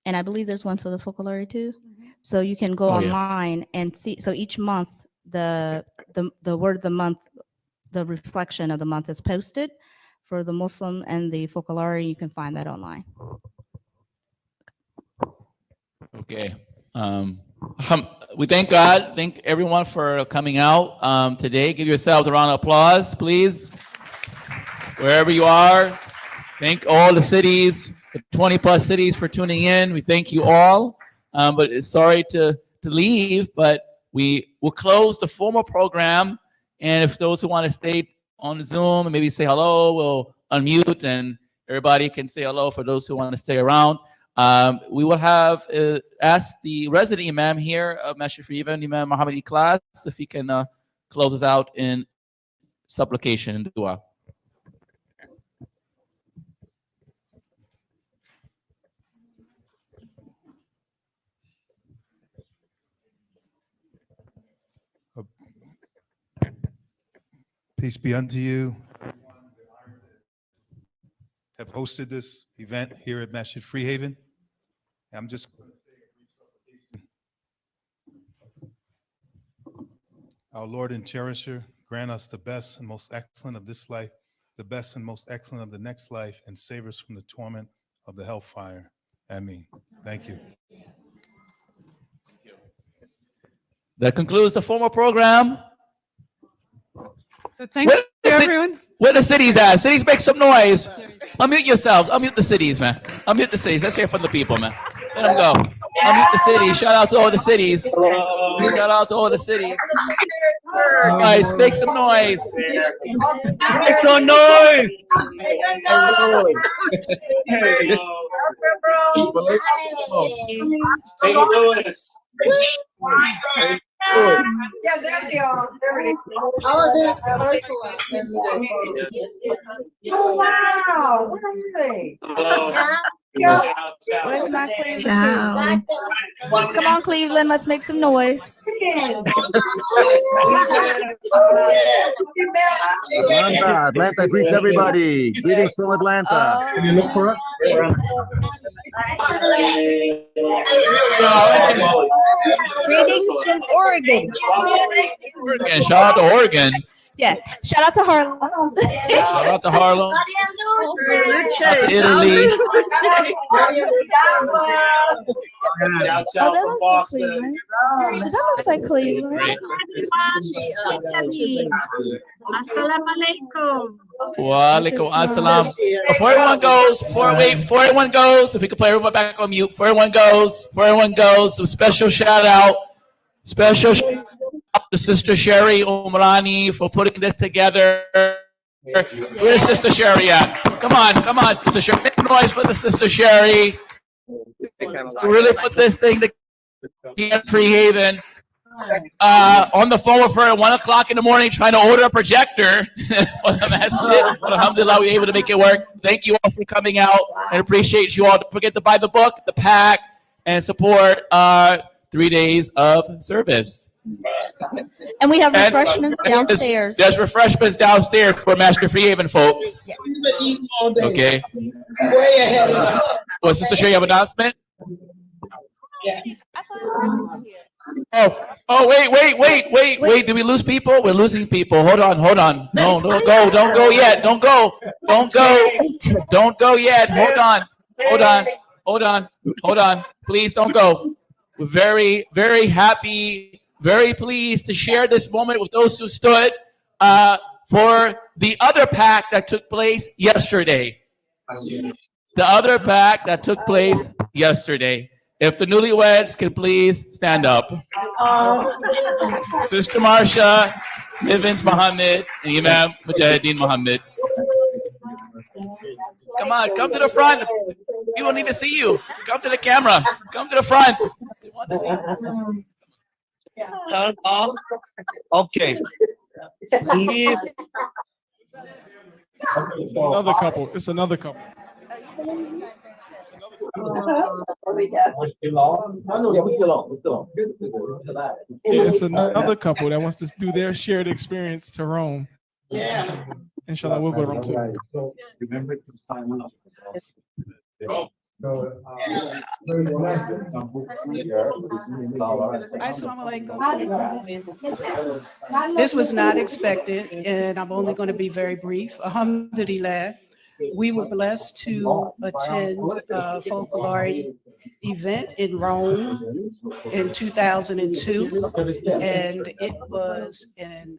Speaker 3: and I believe there's one for the folklore too. So you can go
Speaker 2: Oh, yes.
Speaker 3: online and see. So each month, the word of the month, the reflection of the month is posted for the Muslim and the folklore. You can find that online.
Speaker 2: Okay. We thank God. Thank everyone for coming out today. Give yourselves a round of applause, please. Wherever you are. Thank all the cities, the 20+ cities for tuning in. We thank you all. But sorry to leave, but we will close the formal program. And if those who want to stay on Zoom and maybe say hello, we'll unmute and everybody can say hello for those who want to stay around. We will have asked the resident Imam here of Masjid Freeven, Imam Mohammed class, if he can close us out in supplication and dua.
Speaker 12: Peace be unto you. Have hosted this event here at Masjid Freehaven. I'm just going to say a brief supplication. Our Lord and Cherisher, grant us the best and most excellent of this life, the best and most excellent of the next life, and save us from the torment of the hellfire. Ameen. Thank you.
Speaker 2: That concludes the formal program.
Speaker 1: So thank you, everyone.
Speaker 2: Where the cities at? Cities, make some noise. Unmute yourselves. Unmute the cities, man. Unmute the cities. Let's hear from the people, man. Let them go. Unmute the cities. Shout out to all the cities. Shout out to all the cities. Guys, make some noise. Make some noise.
Speaker 7: St. Louis.
Speaker 19: Yeah, there they are. There it is. All of this. Oh, wow. Where are they?
Speaker 3: Where's my Cleveland crew? Come on, Cleveland, let's make some noise.
Speaker 9: Atlanta, greets everybody. Greetings from Atlanta.
Speaker 3: Can you look for us? Greetings from Oregon.
Speaker 2: Oregon, shout out to Oregon.
Speaker 3: Yes, shout out to Harlem.
Speaker 2: Shout out to Harlem. Shout out to Italy.
Speaker 3: Oh, that looks like Cleveland. That looks like Cleveland.
Speaker 2: Great.
Speaker 7: Assalamualaikum.
Speaker 2: Walaikum assalam. Before everyone goes, if we could play everyone back on mute. Before everyone goes, some special shout out to Sister Sherry Umrani for putting this together. Where's Sister Sherry at? Come on, Sister Sherry. Make noise for the Sister Sherry. To really put this thing together, Pre-Haven. On the phone with her at 1 o'clock in the morning trying to order a projector for the masjid. But alhamdulillah, we were able to make it work. Thank you all for coming out and appreciate you all. Don't forget to buy the book, the pack, and support our 3 days of service.
Speaker 3: And we have refreshments downstairs.
Speaker 2: There's refreshments downstairs for Master Freehaven folks. Okay. Well, Sister Sherry, you have an announcement? Oh, wait. Did we lose people? We're losing people. Hold on. No, don't go yet. Don't go yet. Hold on. Please don't go. We're very, very happy, very pleased to share this moment with those who stood for the other pact that took place yesterday. If the newlyweds can please stand up. Sister Marsha, Imam Mohammed, and Imam Mohammed. Come on, come to the front. People need to see you. Come to the camera. Come to the front. They want to see you.
Speaker 18: Okay. Leave.
Speaker 8: It's another couple. It's another couple that wants to do their shared experience to Rome.
Speaker 5: Yeah.
Speaker 8: Inshallah, we'll go to Rome too.
Speaker 9: Remember to sign up.
Speaker 16: This was not expected, and I'm only going to be very brief. Alhamdulillah, we were blessed to attend a folklore event in Rome in 2002, and it was an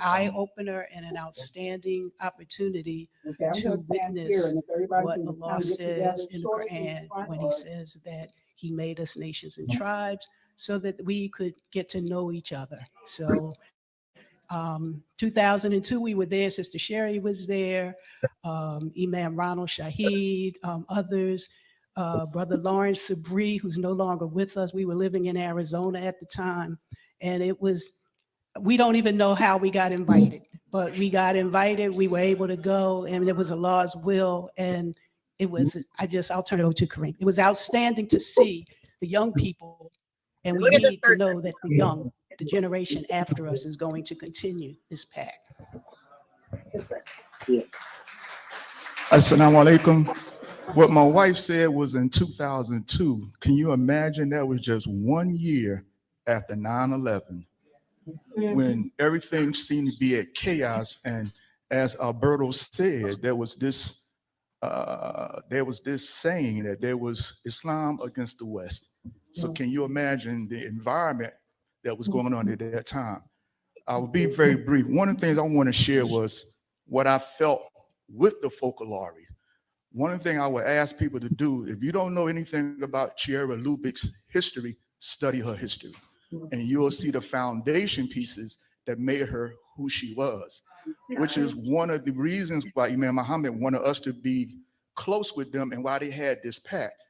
Speaker 16: eye-opener and an outstanding opportunity to witness what Allah says in the Quran when He says that He made us nations and tribes so that we could get to know each other. So 2002, we were there. Sister Sherry was there, Imam Ronald Shaheed, others, Brother Lawrence Sabri, who's no longer with us. We were living in Arizona at the time, and it was, we don't even know how we got invited, but we got invited. We were able to go, and it was Allah's will, and it was, I'll turn it over to Kareem. It was outstanding to see the young people, and we need to know that the generation after us is going to continue this pact.
Speaker 13: Assalamu alaikum. What my wife said was in 2002. Can you imagine that was just 1 year after 9/11, when everything seemed to be at chaos? And as Alberto said, there was this saying that there was Islam against the West. So can you imagine the environment that was going on at that time? I will be very brief. One of the things I want to share was what I felt with the folklore. One of the things I would ask people to do, if you don't know anything about Chiara Lubich's history, study her history. And you'll see the foundation pieces that made her who she was, which is one of the reasons why Imam Mohammed wanted us to be close with them and why they had this pact.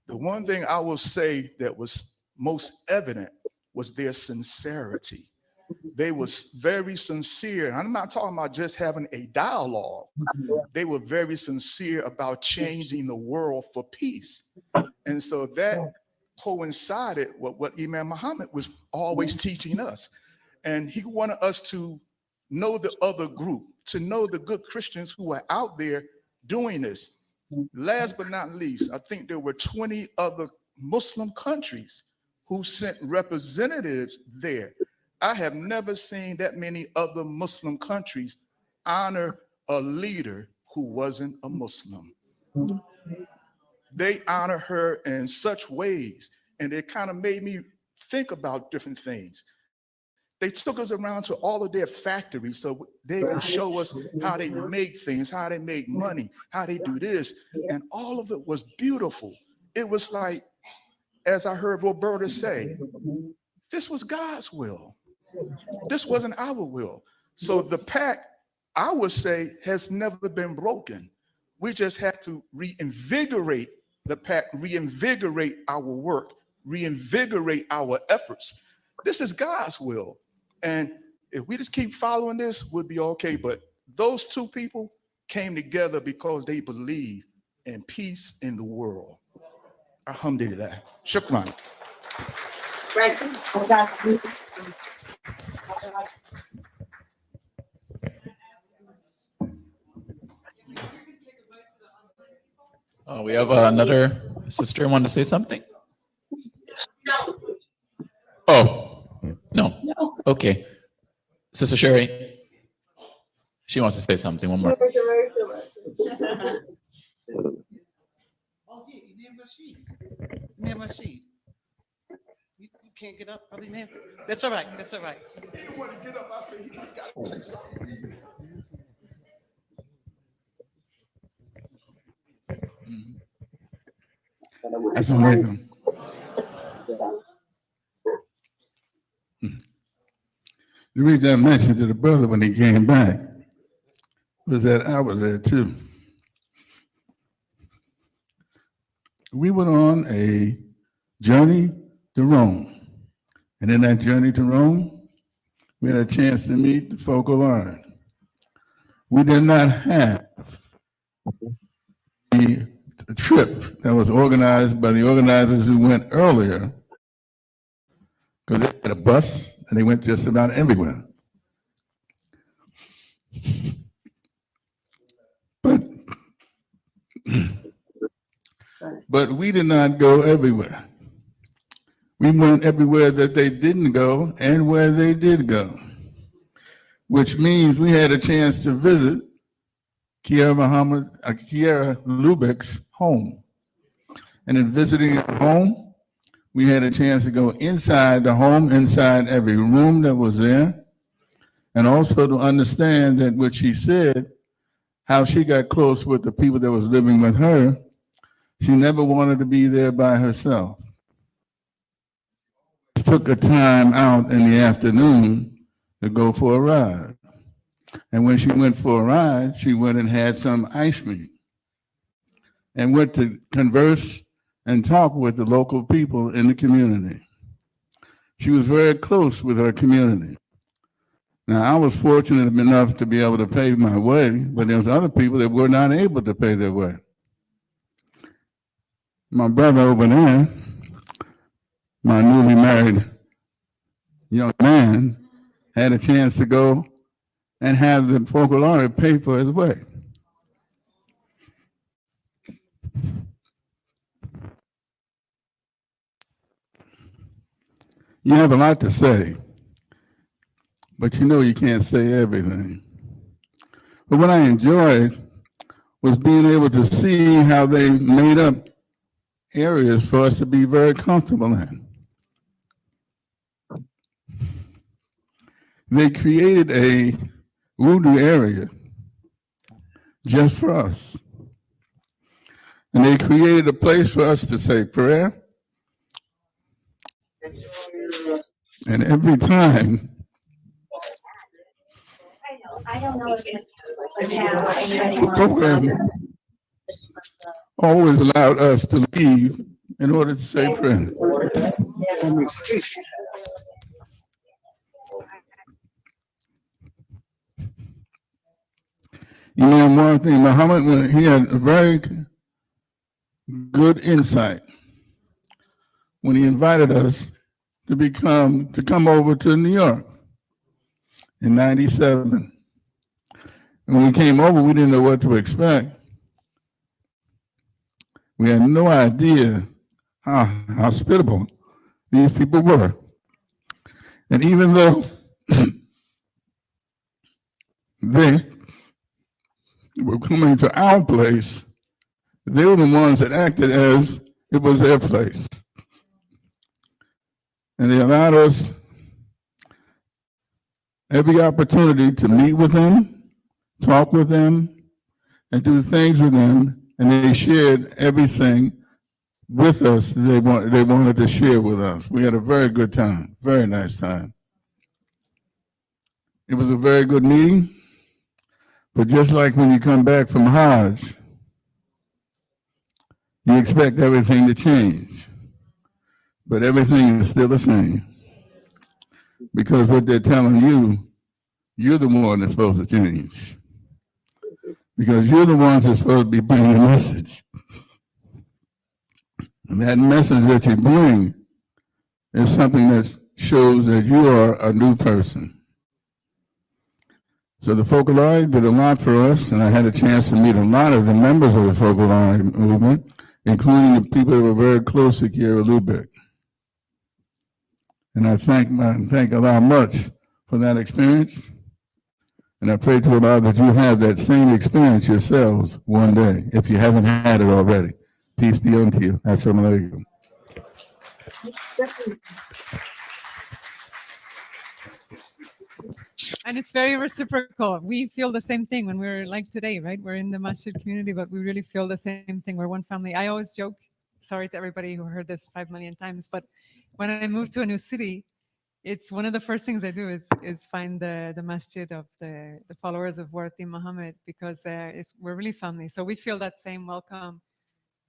Speaker 13: The one thing I will say that was most evident was their sincerity. They was very sincere. And I'm not talking about just having a dialogue. They were very sincere about changing the world for peace. And so that coincided with what Imam Mohammed was always teaching us. And he wanted us to know the other group, to know the good Christians who are out there doing this. Last but not least, I think there were 20 other Muslim countries who sent representatives there. I have never seen that many other Muslim countries honor a leader who wasn't a Muslim. They honor her in such ways, and it kind of made me think about different things. They took us around to all of their factories so they would show us how they make things, how they make money, how they do this, and all of it was beautiful. It was like, as I heard Roberto say, this was God's will. This wasn't our will. So the pact, I would say, has never been broken. We just have to reinvigorate the pact, reinvigorate our work, reinvigorate our efforts. This is God's will. And if we just keep following this, we'll be okay. But those two people came together because they believe in peace in the world. Alhamdulillah. Shukran.
Speaker 2: We have another sister want to say something? Oh, no. Okay. Sister Sherry, she wants to say something. One more.
Speaker 16: You can't get up, Brother Imam. That's all right. That's all right.
Speaker 13: He didn't want to get up. I said, he got to say something.
Speaker 11: Assalamu alaikum. The reason I mentioned to the brother when he came back was that I was there too. We went on a journey to Rome. And in that journey to Rome, we had a chance to meet the folk of Ireland. We did not have the trip that was organized by the organizers who went earlier, because they had a bus and they went just about everywhere. But we did not go everywhere. We went everywhere that they didn't go and where they did go, which means we had a chance to visit Chiara Lubich's home. And in visiting her home, we had a chance to go inside the home, inside every room that was there, and also to understand that what she said, how she got close with the people that was living with her, she never wanted to be there by herself. She took a time out in the afternoon to go for a ride. And when she went for a ride, she went and had some ice cream and went to converse and talk with the local people in the community. She was very close with her community. Now, I was fortunate enough to be able to pay my way, but there was other people that were not able to pay their way. My brother over there, my newly married young man, had a chance to go and have the folklore pay for his way. You have a lot to say, but you know you can't say everything. But what I enjoyed was being able to see how they made up areas for us to be very comfortable in. They created a wudu area just for us. And they created a place for us to say prayer. And every time, the program always allowed us to leave in order to say prayer. Imam Mohammed, he had a very good insight when he invited us to come over to New York in '97. And when we came over, we didn't know what to expect. We had no idea how hospitable these people were. And even though they were coming to our place, they were the ones that acted as it was their place. And they allowed us every opportunity to meet with them, talk with them, and do things with them. And they shared everything with us they wanted to share with us. We had a very good time, very nice time. It was a very good meeting, but just like when you come back from Hajj, you expect everything to change, but everything is still the same. Because what they're telling you, you're the one that's supposed to change. Because you're the ones that's supposed to be bringing the message. And that message that you bring is something that shows that you are a new person. So the Focolare did a lot for us, and I had a chance to meet a lot of the members of the Focolare movement, including the people that were very close to Chiara Lubich. And I thank Allah much for that experience. And I pray to Allah that you have that same experience yourselves one day, if you haven't had it already. Peace be unto you. Assalamu alaikum.
Speaker 1: And it's very reciprocal. We feel the same thing when we're like today, right? We're in the masjid community, but we really feel the same thing. We're one family. I always joke, sorry to everybody who heard this 5 million times, but when I move to a new city, it's one of the first things I do is find the masjid of the followers of Imam Mohammed, because we're really family. So we feel that same welcome.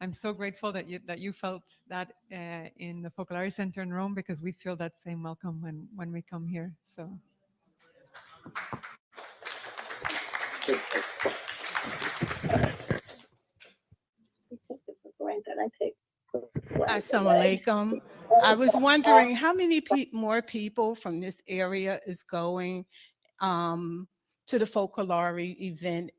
Speaker 1: I'm so grateful that you felt that in the Focolare Center in Rome, because we feel that same welcome when we come here. So.
Speaker 14: Assalamu alaikum. I was wondering how many more people from this area is going to the Focolare event